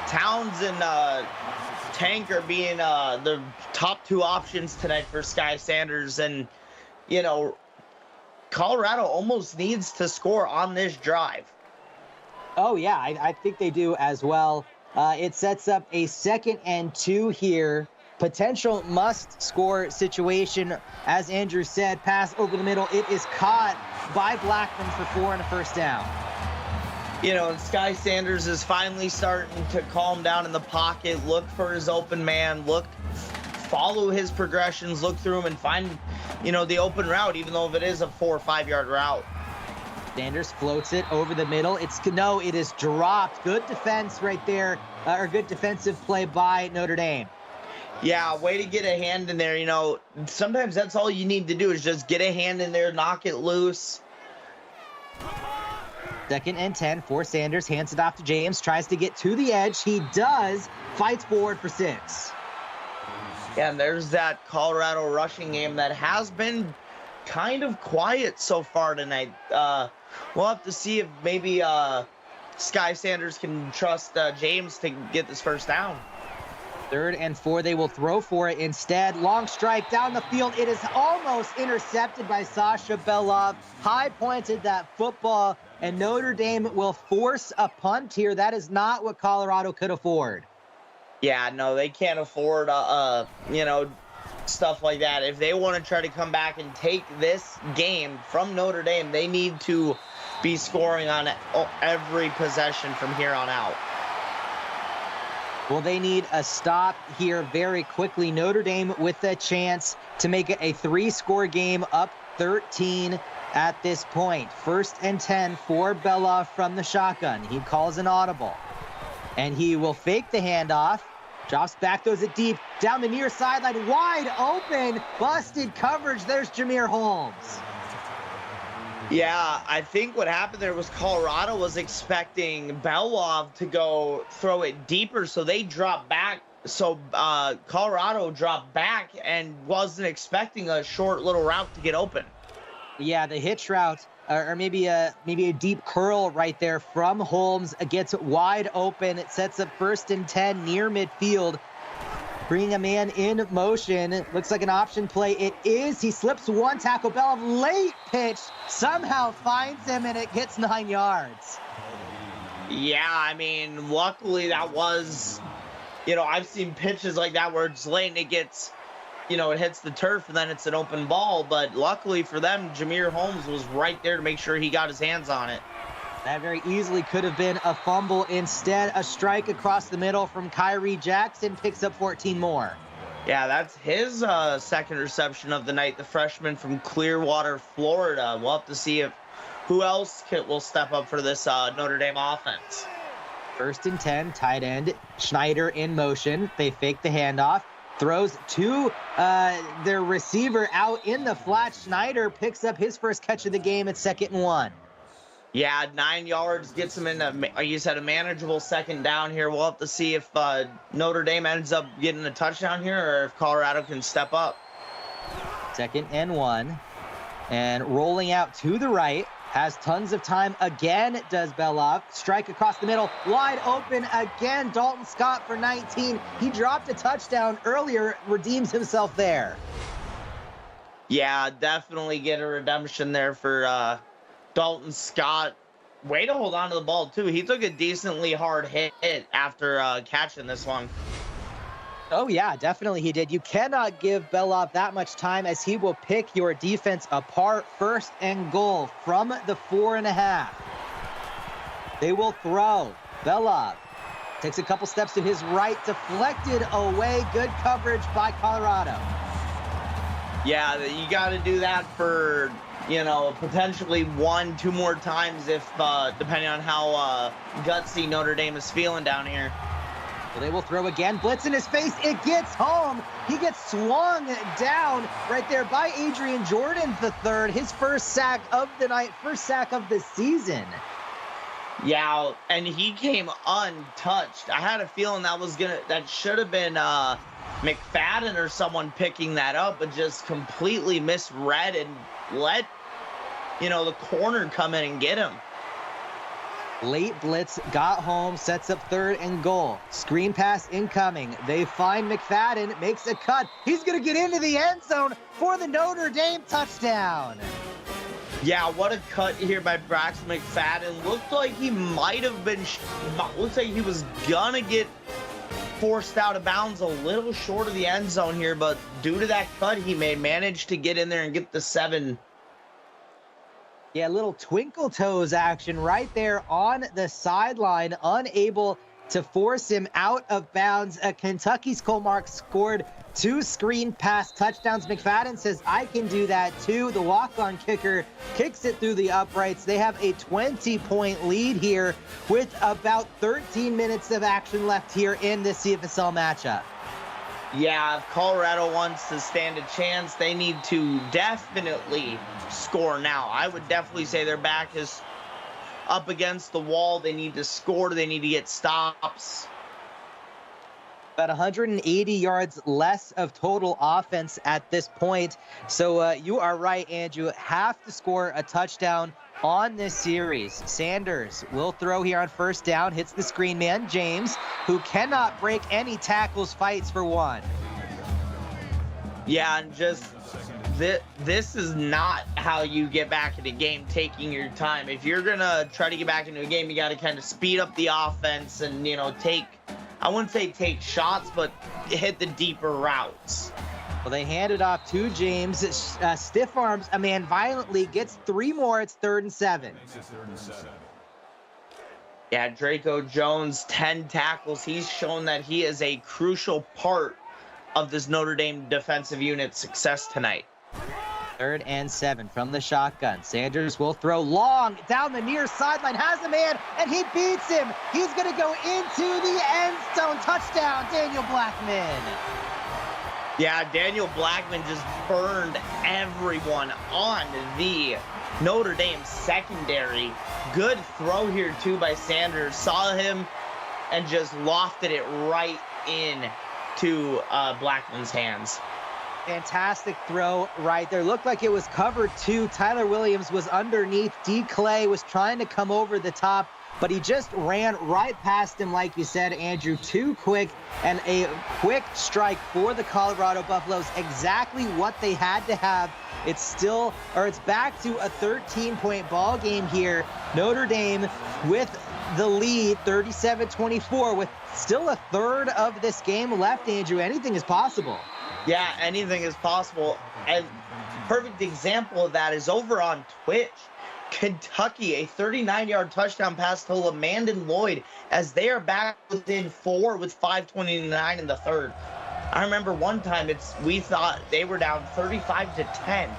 Towns and Tank are being the top 2 options tonight for Sky Sanders. And, Colorado almost needs to score on this drive. Oh, yeah, I think they do as well. It sets up a 2nd and 2 here. Potential must-score situation. As Andrew said, pass over the middle. It is caught by Blackman for 4 and a first down. And Sky Sanders is finally starting to calm down in the pocket, look for his open man, follow his progressions, look through him, and find, the open route, even though if it is a 4 or 5 yard route. Sanders floats it over the middle. It is dropped. Good defense right there, or good defensive play by Notre Dame. Yeah, way to get a hand in there. Sometimes that's all you need to do is just get a hand in there, knock it loose. 2nd and 10 for Sanders. Hands it off to James. Tries to get to the edge. He does. Fights forward for 6. Yeah, and there's that Colorado rushing game that has been kind of quiet so far tonight. We'll have to see if maybe Sky Sanders can trust James to get this first down. 3rd and 4, they will throw for it instead. Long strike down the field. It is almost intercepted by Sasha Beloff. High pointed that football, and Notre Dame will force a punt here. That is not what Colorado could afford. Yeah, no, they can't afford, stuff like that. If they want to try to come back and take this game from Notre Dame, they need to be scoring on every possession from here on out. Well, they need a stop here very quickly. Notre Dame with a chance to make it a 3-score game, up 13 at this point. 1st and 10 for Beloff from the shotgun. He calls an audible. And he will fake the handoff. Drops back, throws it deep, down the near sideline, wide open. Busted coverage. There's Jameer Holmes. Yeah, I think what happened there was Colorado was expecting Beloff to go throw it deeper, so they dropped back. So Colorado dropped back and wasn't expecting a short little route to get open. Yeah, the hitch route, or maybe a deep curl right there from Holmes gets wide open. It sets up 1st and 10 near midfield. Bringing a man in motion. Looks like an option play. It is. He slips one tackle. Beloff late pitch somehow finds him, and it gets 9 yards. Yeah, luckily that was, I've seen pitches like that where it's late and it gets, it hits the turf and then it's an open ball. But luckily for them, Jameer Holmes was right there to make sure he got his hands on it. That very easily could have been a fumble. Instead, a strike across the middle from Kyrie Jackson picks up 14 more. Yeah, that's his second reception of the night, the freshman from Clearwater, Florida. We'll have to see who else will step up for this Notre Dame offense. 1st and 10, tight end Schneider in motion. They fake the handoff. Throws to their receiver out in the flat. Schneider picks up his first catch of the game at 2nd and 1. Yeah, 9 yards gets him in a manageable 2nd down here. We'll have to see if Notre Dame ends up getting a touchdown here or if Colorado can step up. 2nd and 1. And rolling out to the right. Has tons of time again, does Beloff. Strike across the middle. Wide open again. Dalton Scott for 19. He dropped a touchdown earlier. Redeems himself there. Yeah, definitely get a redemption there for Dalton Scott. Way to hold on to the ball, too. He took a decently hard hit after catching this one. Oh, yeah, definitely he did. You cannot give Belov that much time, as he will pick your defense apart. 1st and goal from the 4.5. They will throw. Belov takes a couple steps to his right, deflected away. Good coverage by Colorado. Yeah, you got to do that for, you know, potentially 1-2 more times if, depending on how gutsy Notre Dame is feeling down here. Well, they will throw again. Blitz in his face. It gets home. He gets swung down right there by Adrian Jordan III. His first sack of the night, first sack of the season. Yeah, and he came untouched. I had a feeling that should have been McFadden or someone picking that up, but just completely misread and let, you know, the corner come in and get him. Late blitz, got home, sets up 3rd and goal. Screen pass incoming. They find McFadden, makes a cut. He's going to get into the end zone for the Notre Dame touchdown. Yeah, what a cut here by Braxton McFadden. Looked like he might have been, looks like he was going to get forced out of bounds a little short of the end zone here, but due to that cut, he may manage to get in there and get the 7. Yeah, a little twinkle toes action right there on the sideline, unable to force him out of bounds. Kentucky's Cole Marks scored 2 screen pass touchdowns. McFadden says, I can do that too. The walk-on kicker kicks it through the uprights. They have a 20-point lead here with about 13 minutes of action left here in this CFSL matchup. Yeah, if Colorado wants to stand a chance, they need to definitely score now. I would definitely say their back is up against the wall. They need to score. They need to get stops. About 180 yards less of total offense at this point. So you are right, Andrew. Have to score a touchdown on this series. Sanders will throw here on 1st down, hits the screen man, James, who cannot break any tackles, fights for 1. Yeah, and just this is not how you get back in a game, taking your time. If you're going to try to get back into a game, you got to kind of speed up the offense and, you know, I wouldn't say take shots, but hit the deeper routes. Well, they hand it off to James. Stiff arms a man violently, gets 3 more. It's 3rd and 7. Yeah, Draco Jones, 10 tackles. He's shown that he is a crucial part of this Notre Dame defensive unit's success tonight. 3rd and 7 from the shotgun. Sanders will throw long down the near sideline, has a man, and he beats him. He's going to go into the end zone. Touchdown, Daniel Blackman. Yeah, Daniel Blackman just burned everyone on the Notre Dame secondary. Good throw here, too, by Sanders. Saw him and just lofted it right in to Blackman's hands. Fantastic throw right there. Looked like it was covered, too. Tyler Williams was underneath. D. Clay was trying to come over the top, but he just ran right past him, like you said, Andrew. Too quick, and a quick strike for the Colorado Buffaloes. Exactly what they had to have. It's back to a 13-point ball game here. Notre Dame with the lead, 37-24, with still a third of this game left, Andrew. Anything is possible. Yeah, anything is possible. And perfect example of that is over on Twitch. Kentucky, a 39-yard touchdown pass to Lamandon Lloyd as they are back within 4 with 5:29 in the 3rd. I remember one time we thought they were down 35-10.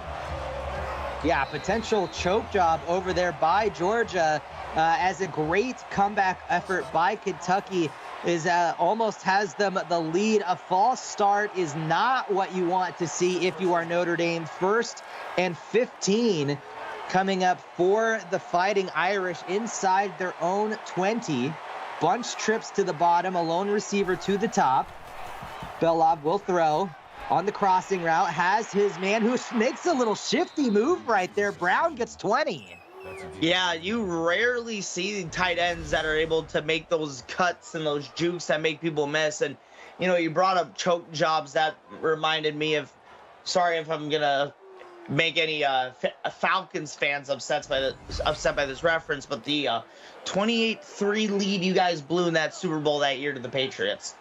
Yeah, potential choke job over there by Georgia, as a great comeback effort by Kentucky is almost has them the lead. A false start is not what you want to see if you are Notre Dame. 1st and 15 coming up for the Fighting Irish inside their own 20. Bunch trips to the bottom, a lone receiver to the top. Belov will throw on the crossing route, has his man who makes a little shifty move right there. Brown gets 20. Yeah, you rarely see tight ends that are able to make those cuts and those jukes that make people miss. And, you know, you brought up choke jobs. That reminded me of, sorry if I'm going to make any Falcons fans upset by this reference, but the 28-3 lead you guys blew in that Super Bowl that year to the Patriots.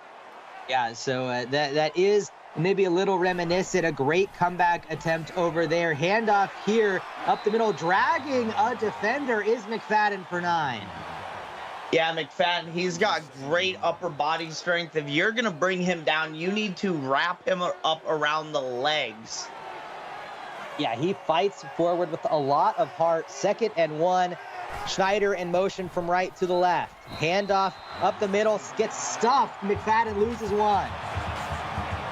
Yeah, so that is maybe a little reminiscent. A great comeback attempt over there. Handoff here up the middle, dragging a defender is McFadden for 9. Yeah, McFadden, he's got great upper body strength. If you're going to bring him down, you need to wrap him up around the legs. Yeah, he fights forward with a lot of heart. 2nd and 1. Schneider in motion from right to the left. Handoff up the middle, gets stuffed. McFadden loses 1.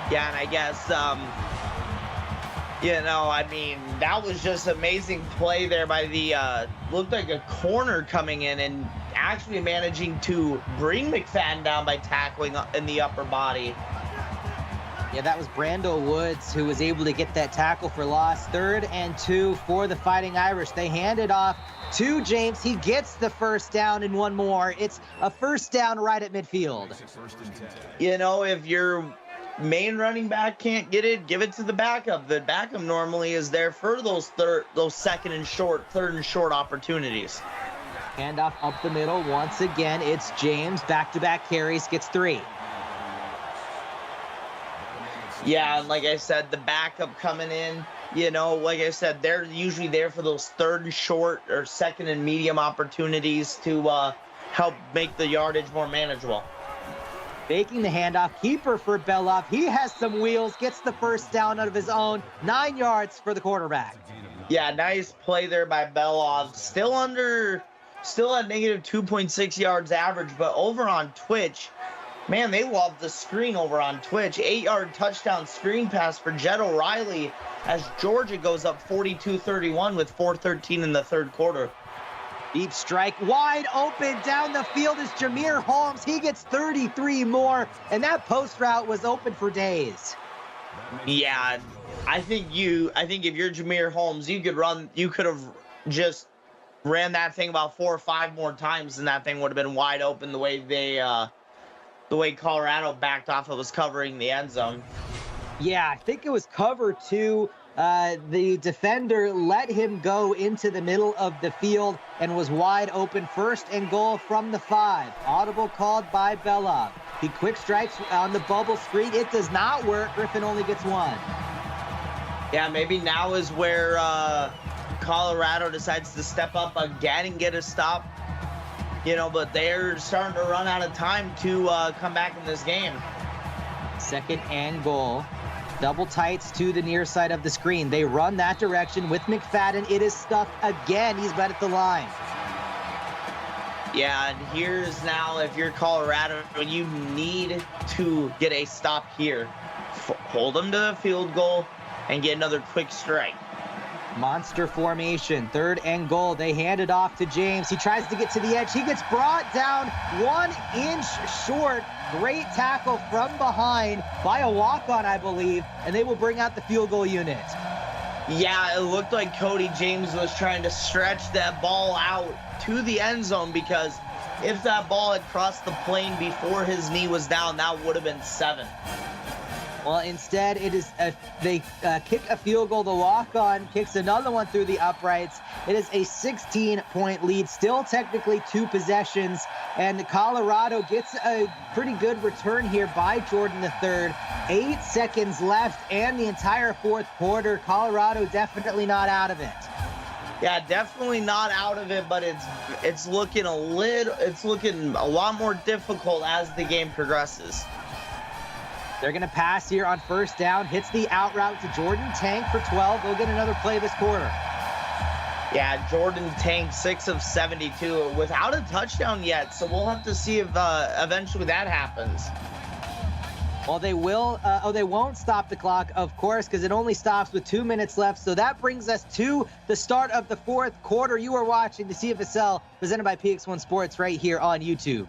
Yeah, and I guess, I mean, that was just amazing play there by the, looked like a corner coming in and actually managing to bring McFadden down by tackling in the upper body. Yeah, that was Brando Woods who was able to get that tackle for loss. 3rd and 2 for the Fighting Irish. They hand it off to James. He gets the first down and 1 more. It's a first down right at midfield. If your main running back can't get it, give it to the backup. The backup normally is there for those 2nd and short, 3rd and short opportunities. Handoff up the middle. Once again, it's James. Back-to-back carries, gets 3. Yeah, and like I said, the backup coming in, like I said, they're usually there for those 3rd and short or 2nd and medium opportunities to help make the yardage more manageable. Making the handoff, keeper for Belov. He has some wheels, gets the first down out of his own. 9 yards for the quarterback. Yeah, nice play there by Belov. Still at negative 2.6 yards average, but over on Twitch, man, they love the screen over on Twitch. 8-yard touchdown screen pass for Jed O'Reilly as Georgia goes up 42-31 with 4:13 in the 3rd quarter. Deep strike, wide open down the field is Jameer Holmes. He gets 33 more, and that post route was open for days. Yeah, I think if you're Jameer Holmes, you could have just ran that thing about 4 or 5 more times, and that thing would have been wide open the way Colorado backed off it was covering the end zone. Yeah, I think it was cover 2. The defender let him go into the middle of the field and was wide open. 1st and goal from the 5. Audible called by Belov. He quick strikes on the bubble screen. It does not work. Griffin only gets 1. Yeah, maybe now is where Colorado decides to step up again and get a stop. But they're starting to run out of time to come back in this game. 2nd and goal. Double tights to the near side of the screen. They run that direction with McFadden. It is stuffed again. He's right at the line. Yeah, and here's now, if you're Colorado, you need to get a stop here. Hold them to the field goal and get another quick strike. Monster formation, 3rd and goal. They hand it off to James. He tries to get to the edge. He gets brought down 1 inch short. Great tackle from behind by a walk-on, I believe, and they will bring out the field goal unit. Yeah, it looked like Cody James was trying to stretch that ball out to the end zone, because if that ball had crossed the plane before his knee was down, that would have been 7. Well, instead, it is they kick a field goal. The walk-on kicks another one through the uprights. It is a 16-point lead, still technically 2 possessions, and Colorado gets a pretty good return here by Jordan III. 8 seconds left, and the entire 4th quarter. Colorado definitely not out of it. Yeah, definitely not out of it, but it's looking a lot more difficult as the game progresses. They're going to pass here on 1st down. Hits the out route to Jordan Tank for 12. They'll get another play this quarter. Yeah, Jordan Tank, 6 of 72, without a touchdown yet. So we'll have to see if eventually that happens. Well, they will. They won't stop the clock, of course, because it only stops with 2 minutes left. So that brings us to the start of the 4th quarter. You are watching the CFSL presented by PX1 Sports right here on YouTube.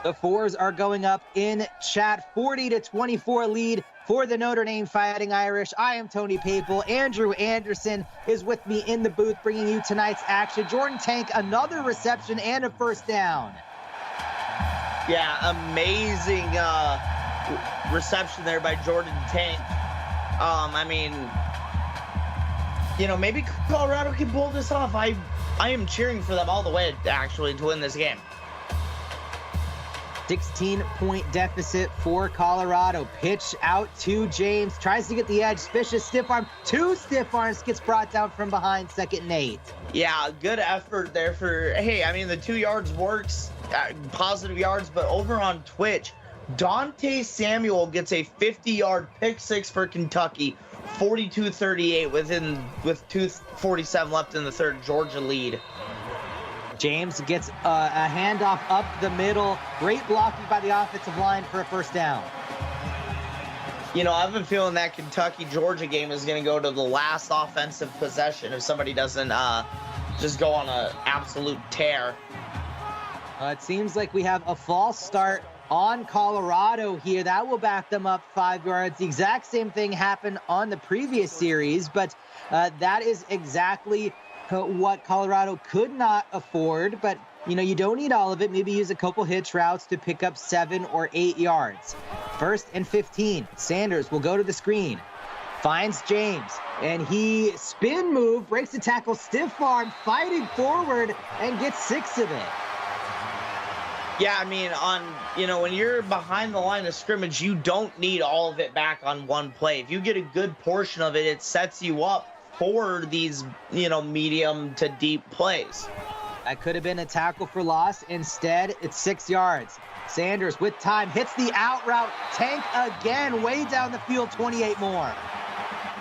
The 4s are going up in chat. 40-24 lead for the Notre Dame Fighting Irish. I am Tony Papel. Andrew Anderson is with me in the booth bringing you tonight's action. Jordan Tank, another reception and a 1st down. Yeah, amazing reception there by Jordan Tank. I mean, you know, maybe Colorado can pull this off. I am cheering for them all the way, actually, to win this game. 16-point deficit for Colorado. Pitch out to James. Tries to get the edge. Vicious stiff arm. 2 stiff arms. Gets brought down from behind. 2nd and 8. Yeah, good effort there for, hey, I mean, the 2 yards works. Positive yards. But over on Twitch, Dante Samuel gets a 50-yard pick 6 for Kentucky. 42-38 with 2:47 left in the third. Georgia lead. James gets a handoff up the middle. Great blocking by the offensive line for a first down. You know, I've been feeling that Kentucky-Georgia game is going to go to the last offensive possession if somebody doesn't just go on an absolute tear. It seems like we have a false start on Colorado here. That will back them up 5 yards. The exact same thing happened on the previous series, but that is exactly what Colorado could not afford. But, you know, you don't need all of it. Maybe use a couple hitch routes to pick up 7 or 8 yards. 1st and 15. Sanders will go to the screen. Finds James, and he spin move, breaks the tackle, stiff arm, fighting forward, and gets 6 of it. Yeah, I mean, when you're behind the line of scrimmage, you don't need all of it back on one play. If you get a good portion of it, it sets you up for these, medium to deep plays. That could have been a tackle for loss. Instead, it's 6 yards. Sanders with time hits the out route. Tank again, way down the field, 28 more.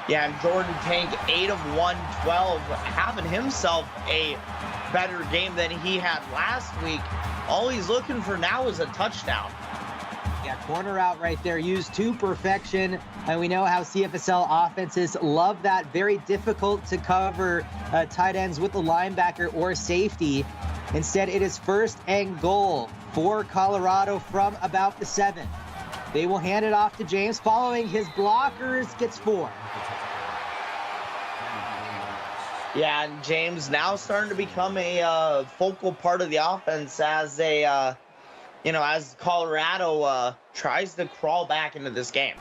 Yeah, and Jordan Tank, 8 of 112, having himself a better game than he had last week. All he's looking for now is a touchdown. Yeah, corner out right there, used to perfection. And we know how CFSL offenses love that. Very difficult to cover tight ends with the linebacker or safety. Instead, it is 1st and goal for Colorado from about the 7. They will hand it off to James. Following his blockers, gets 4. Yeah, and James now starting to become a focal part of the offense as as Colorado tries to crawl back into this game.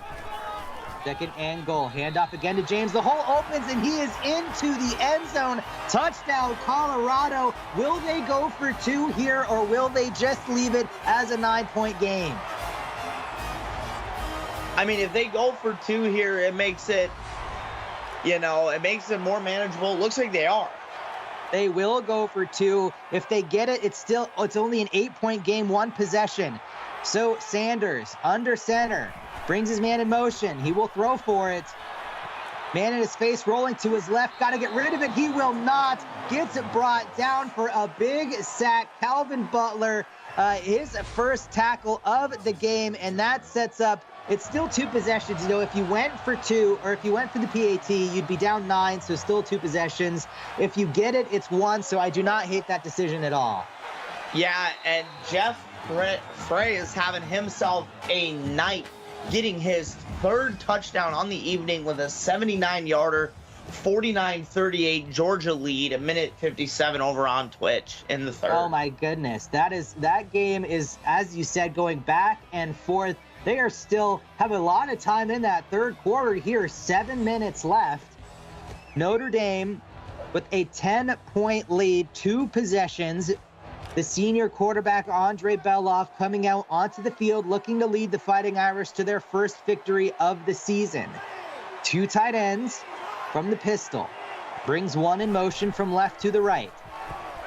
2nd and goal. Handoff again to James. The hole opens, and he is into the end zone. Touchdown, Colorado. Will they go for 2 here, or will they just leave it as a 9-point game? I mean, if they go for 2 here, it makes it more manageable. It looks like they are. They will go for 2. If they get it, it's only an 8-point game, 1 possession. So Sanders under center brings his man in motion. He will throw for it. Man in his face, rolling to his left. Got to get rid of it. He will not. Gets it brought down for a big sack. Calvin Butler, his first tackle of the game, and that sets up. It's still 2 possessions. If you went for 2 or if you went for the PAT, you'd be down 9, so still 2 possessions. If you get it, it's 1, so I do not hate that decision at all. Yeah, and Jeff Frey is having himself a night, getting his 3rd touchdown on the evening with a 79-yarder, 49-38 Georgia lead, 1:57 over on Twitch in the 3rd. Oh my goodness. That game is, as you said, going back and forth. They are still have a lot of time in that 3rd quarter here. 7 minutes left. Notre Dame with a 10-point lead, 2 possessions. The senior quarterback, Andre Beloff, coming out onto the field, looking to lead the Fighting Irish to their first victory of the season. 2 tight ends from the pistol. Brings 1 in motion from left to the right.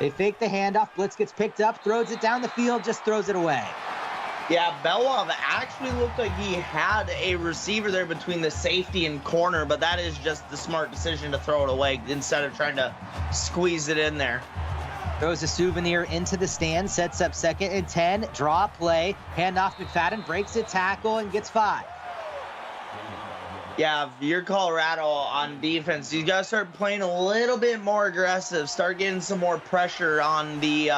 They fake the handoff. Blitz gets picked up, throws it down the field, just throws it away. Yeah, Beloff actually looked like he had a receiver there between the safety and corner, but that is just the smart decision to throw it away instead of trying to squeeze it in there. Throws a souvenir into the stand, sets up 2nd and 10, draw play, handoff McFadden, breaks a tackle and gets 5. Yeah, if you're Colorado on defense, you got to start playing a little bit more aggressive, start getting some more pressure on the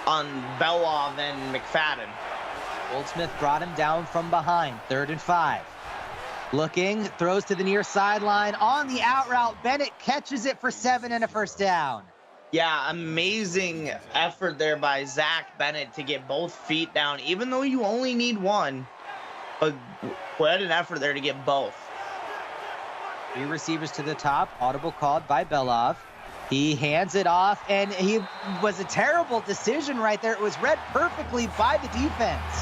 on Beloff and McFadden. Goldsmith brought him down from behind, 3rd and 5. Looking, throws to the near sideline on the out route. Bennett catches it for 7 and a first down. Yeah, amazing effort there by Zach Bennett to get both feet down, even though you only need one. But what an effort there to get both. 3 receivers to the top, audible called by Belov. He hands it off, and he was a terrible decision right there. It was read perfectly by the defense.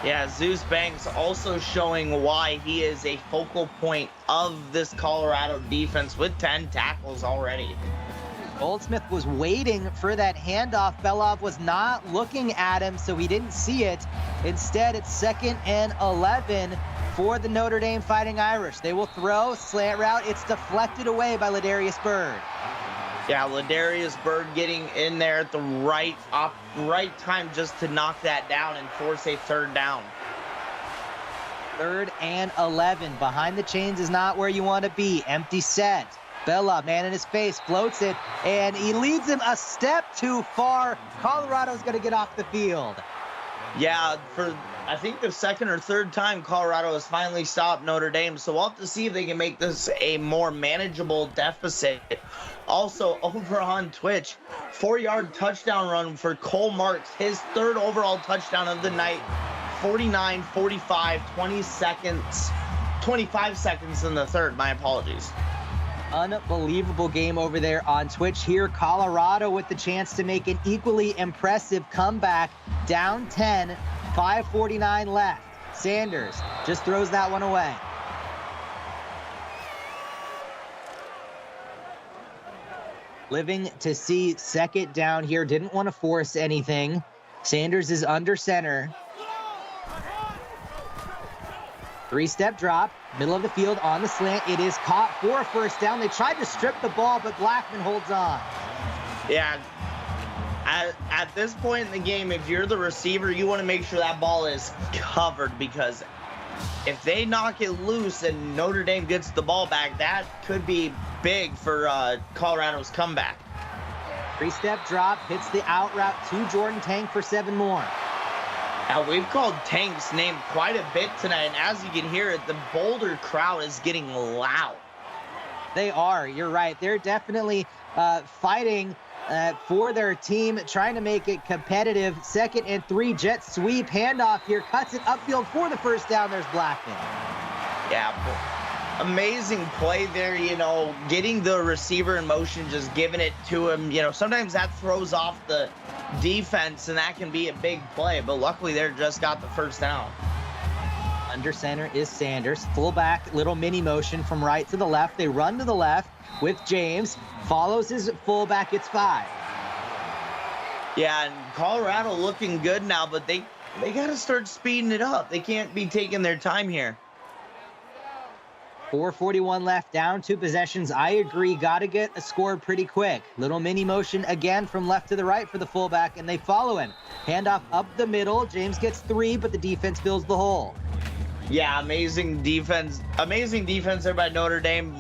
Yeah, Zeus Banks also showing why he is a focal point of this Colorado defense with 10 tackles already. Goldsmith was waiting for that handoff. Belov was not looking at him, so he didn't see it. Instead, it's 2nd and 11 for the Notre Dame Fighting Irish. They will throw, slant route. It's deflected away by Ladarius Bird. Yeah, Ladarius Bird getting in there at the right time just to knock that down and force a 3rd down. 3rd and 11. Behind the chains is not where you want to be. Empty set. Belov, man in his face, floats it, and he leads him a step too far. Colorado's going to get off the field. Yeah, for I think the 2nd or 3rd time Colorado has finally stopped Notre Dame, so we'll have to see if they can make this a more manageable deficit. Also, over on Twitch, 4-yard touchdown run for Cole Marks, his 3rd overall touchdown of the night. 49-45, 25 seconds in the 3rd, my apologies. Unbelievable game over there on Twitch. Here, Colorado with the chance to make an equally impressive comeback. Down 10, 5:49 left. Sanders just throws that one away. Living to see 2nd down here. Didn't want to force anything. Sanders is under center. 3-step drop, middle of the field on the slant. It is caught for a 1st down. They tried to strip the ball, but Blackman holds on. Yeah, at this point in the game, if you're the receiver, you want to make sure that ball is covered, because if they knock it loose and Notre Dame gets the ball back, that could be big for Colorado's comeback. 3-step drop, hits the out route to Jordan Tank for 7 more. Now, we've called Tank's name quite a bit tonight, and as you can hear it, the Boulder crowd is getting loud. They are, you're right. They're definitely fighting for their team, trying to make it competitive. 2nd and 3, jet sweep, handoff here, cuts it upfield for the 1st down. There's Blackman. Yeah, amazing play there, getting the receiver in motion, just giving it to him. Sometimes that throws off the defense, and that can be a big play, but luckily they just got the 1st down. Under center is Sanders. Fullback, little mini motion from right to the left. They run to the left with James. Follows his fullback. It's 5. Yeah, and Colorado looking good now, but they got to start speeding it up. They can't be taking their time here. 4:41 left, down 2 possessions. I agree, got to get a score pretty quick. Little mini motion again from left to the right for the fullback, and they follow him. Handoff up the middle. James gets 3, but the defense fills the hole. Yeah, amazing defense there by Notre Dame.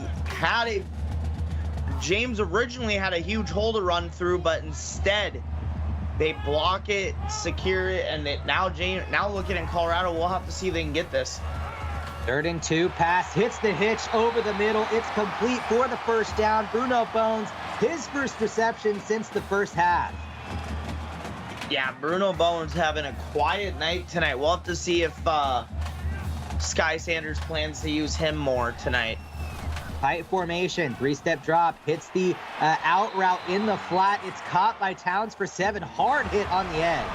James originally had a huge hole to run through, but instead they block it, secure it, and now looking at Colorado, we'll have to see if they can get this. 3rd and 2, pass hits the hitch over the middle. It's complete for the 1st down. Bruno Bones, his 1st reception since the 1st half. Yeah, Bruno Bones having a quiet night tonight. We'll have to see if Sky Sanders plans to use him more tonight. Tight formation, 3-step drop, hits the out route in the flat. It's caught by Towns for 7. Hard hit on the edge.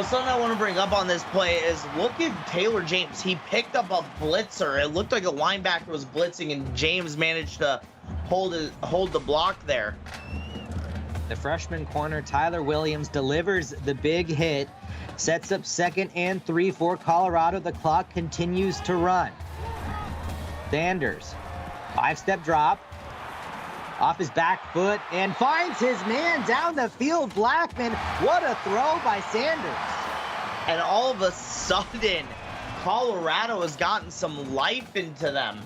Something I want to bring up on this play is look at Taylor James. He picked up a blitzer. It looked like a linebacker was blitzing, and James managed to hold the block there. The freshman corner, Tyler Williams, delivers the big hit, sets up 2nd and 3 for Colorado. The clock continues to run. Sanders, 5-step drop, off his back foot, and finds his man down the field. Blackman, what a throw by Sanders. And all of a sudden, Colorado has gotten some life into them.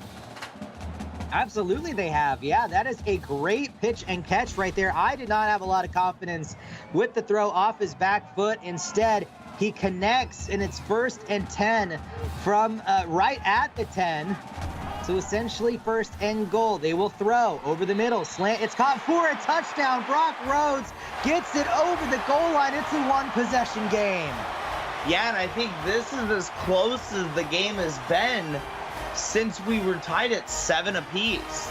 Absolutely they have. Yeah, that is a great pitch and catch right there. I did not have a lot of confidence with the throw off his back foot. Instead, he connects, and it's 1st and 10 from right at the 10. So essentially first and goal. They will throw over the middle. Slant. It's caught for a touchdown. Brock Rhodes gets it over the goal line. It's a one-possession game. Yeah, and I think this is as close as the game has been since we were tied at 7 apiece.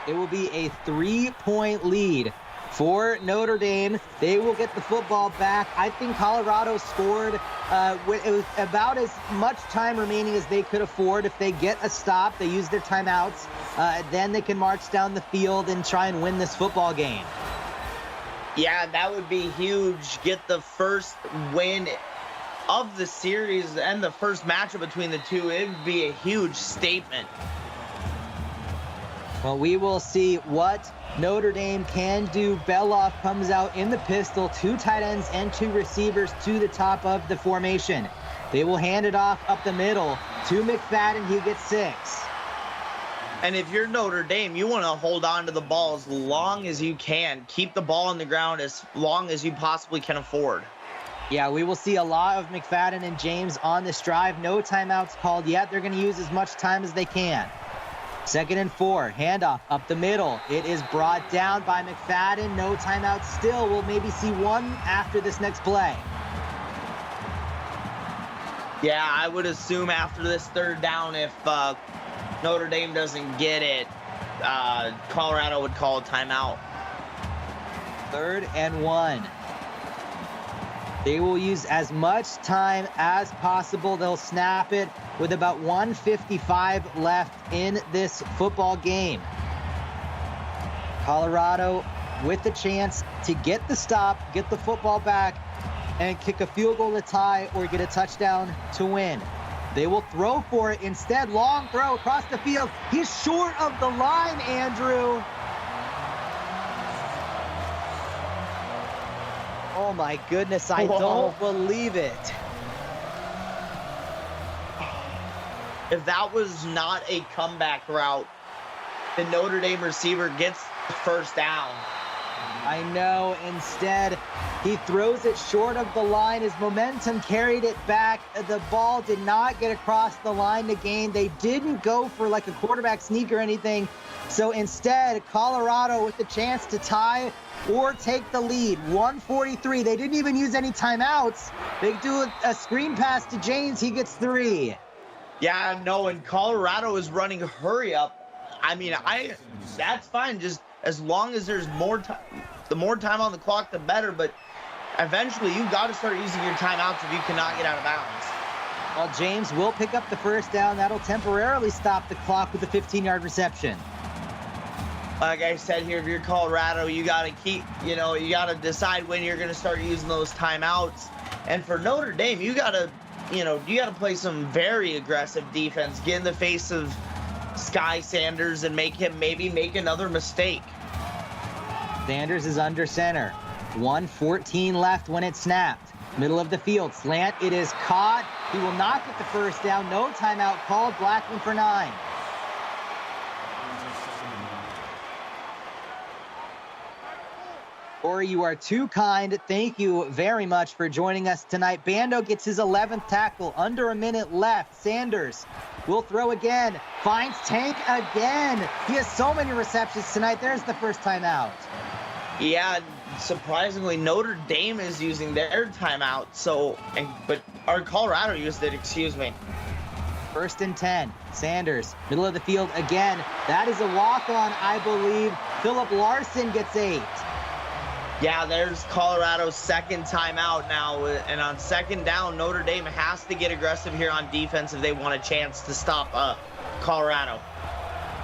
It will be a 3-point lead for Notre Dame. They will get the football back. I think Colorado scored it was about as much time remaining as they could afford. If they get a stop, they use their timeouts, then they can march down the field and try and win this football game. Yeah, that would be huge. Get the first win of the series and the first matchup between the two. It would be a huge statement. Well, we will see what Notre Dame can do. Beloff comes out in the pistol, 2 tight ends and 2 receivers to the top of the formation. They will hand it off up the middle to McFadden. He gets 6. And if you're Notre Dame, you want to hold on to the ball as long as you can. Keep the ball on the ground as long as you possibly can afford. Yeah, we will see a lot of McFadden and James on this drive. No timeouts called yet. They're going to use as much time as they can. 2nd and 4, handoff up the middle. It is brought down by McFadden. No timeout still. We'll maybe see one after this next play. Yeah, I would assume after this 3rd down, if Notre Dame doesn't get it, Colorado would call a timeout. 3rd and 1. They will use as much time as possible. They'll snap it with about 1:55 left in this football game. Colorado with the chance to get the stop, get the football back, and kick a field goal to tie or get a touchdown to win. They will throw for it instead. Long throw across the field. He's short of the line, Andrew. Oh my goodness, I don't believe it. If that was not a comeback route, the Notre Dame receiver gets the 1st down. I know. Instead, he throws it short of the line. His momentum carried it back. The ball did not get across the line to gain. They didn't go for like a quarterback sneak or anything. So instead, Colorado with the chance to tie or take the lead. 1:43. They didn't even use any timeouts. They do a screen pass to James. He gets 3. Yeah, no, and Colorado is running hurry up. I mean, that's fine. Just as long as there's more time, the more time on the clock, the better. But eventually, you got to start using your timeouts if you cannot get out of bounds. Well, James will pick up the 1st down. That'll temporarily stop the clock with a 15-yard reception. Like I said here, if you're Colorado, you got to you got to decide when you're going to start using those timeouts. And for Notre Dame, you got to play some very aggressive defense, get in the face of Sky Sanders and make him maybe make another mistake. Sanders is under center. 1:14 left when it snapped. Middle of the field, slant. It is caught. He will not get the 1st down. No timeout called. Blackman for 9. Corey, you are too kind. Thank you very much for joining us tonight. Bando gets his 11th tackle. Under a minute left. Sanders will throw again. Finds Tank again. He has so many receptions tonight. There's the 1st timeout. Yeah, surprisingly, Notre Dame is using their timeout. Or Colorado used it, excuse me. 1st and 10. Sanders, middle of the field again. That is a walk-on, I believe. Philip Larson gets 8. Yeah, there's Colorado's 2nd timeout now. And on 2nd down, Notre Dame has to get aggressive here on defense if they want a chance to stop Colorado.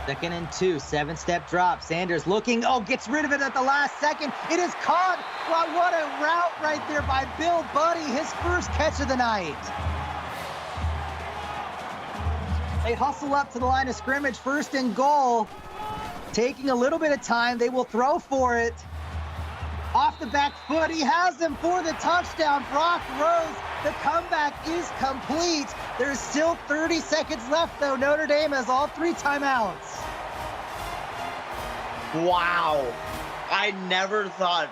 2nd and 2, 7-step drop. Sanders looking, gets rid of it at the last second. It is caught. Wow, what a route right there by Bill Buddy. His 1st catch of the night. They hustle up to the line of scrimmage, 1st and goal. Taking a little bit of time. They will throw for it. Off the back foot, he has him for the touchdown. Brock Rhodes, the comeback is complete. There's still 30 seconds left, though. Notre Dame has all 3 timeouts. Wow. I never thought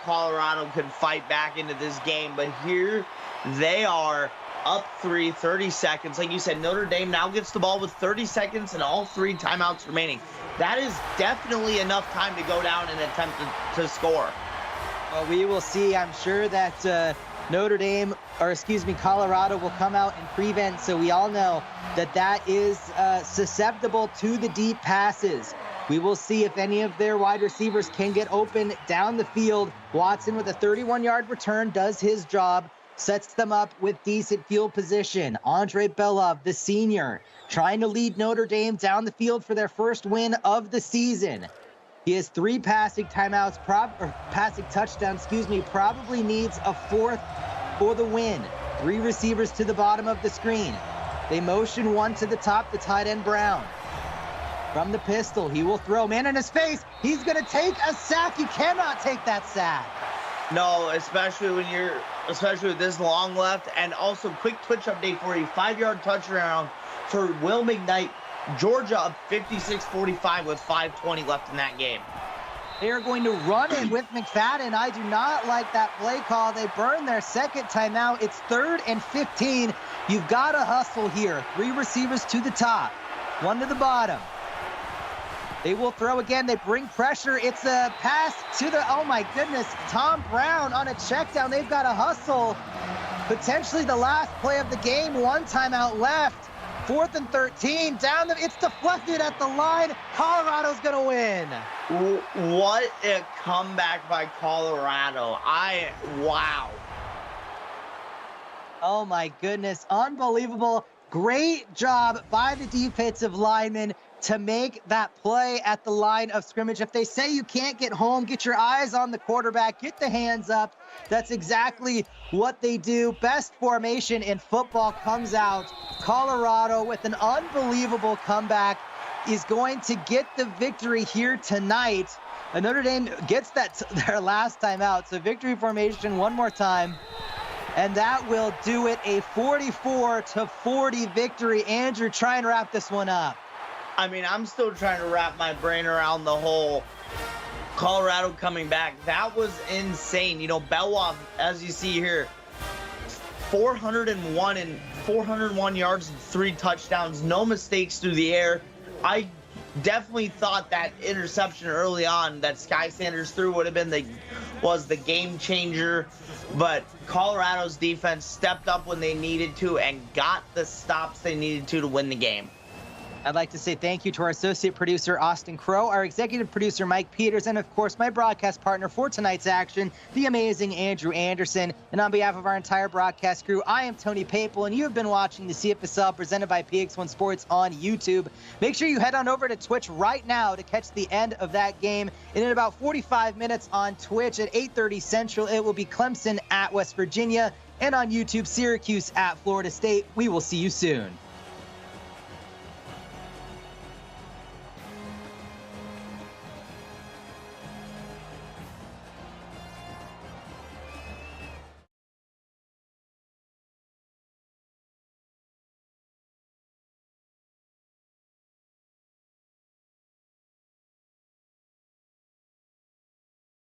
Colorado could fight back into this game, but here they are up 3, 30 seconds. Like you said, Notre Dame now gets the ball with 30 seconds and all 3 timeouts remaining. That is definitely enough time to go down and attempt to score. Well, we will see. I'm sure that Colorado will come out and prevent. So we all know that that is susceptible to the deep passes. We will see if any of their wide receivers can get open down the field. Watson with a 31-yard return does his job, sets them up with decent field position. Andre Belov, the senior, trying to lead Notre Dame down the field for their first win of the season. He has 3 passing touchdowns, probably needs a 4th for the win. 3 receivers to the bottom of the screen. They motion 1 to the top, the tight end Brown. From the pistol, he will throw. Man in his face. He's going to take a sack. You cannot take that sack. No, especially with this long left. And also, quick Twitch update for you. 5-yard touchdown for Will McKnight. Georgia up 56-45 with 5:20 left in that game. They are going to run in with McFadden. I do not like that play call. They burn their second timeout. It's 3rd and 15. You've got to hustle here. 3 receivers to the top, 1 to the bottom. They will throw again. They bring pressure. It's a pass to the, oh my goodness, Tom Brown on a check down. They've got to hustle. Potentially the last play of the game. 1 timeout left. 4th and 13. It's deflected at the line. Colorado's going to win. What a comeback by Colorado. Wow. Oh my goodness. Unbelievable. Great job by the defensive linemen to make that play at the line of scrimmage. If they say you can't get home, get your eyes on the quarterback, get the hands up. That's exactly what they do. Best formation in football comes out. Colorado, with an unbelievable comeback, is going to get the victory here tonight. And Notre Dame gets their last time out. So victory formation one more time. And that will do it, a 44-40 victory. Andrew, try and wrap this one up. I mean, I'm still trying to wrap my brain around the whole Colorado coming back. That was insane. You know, Belov, as you see here, 401 yards and 3 touchdowns, no mistakes through the air. I definitely thought that interception early on that Sky Sanders threw would have been the game changer, but Colorado's defense stepped up when they needed to and got the stops they needed to win the game. I'd like to say thank you to our associate producer, Austin Crow, our executive producer, Mike Peters, and of course, my broadcast partner for tonight's action, the amazing Andrew Anderson. And on behalf of our entire broadcast crew, I am Tony Papel, and you have been watching the CFSL presented by PX1 Sports on YouTube. Make sure you head on over to Twitch right now to catch the end of that game. And in about 45 minutes on Twitch at 8:30 Central, it will be Clemson at West Virginia, and on YouTube, Syracuse at Florida State. We will see you soon.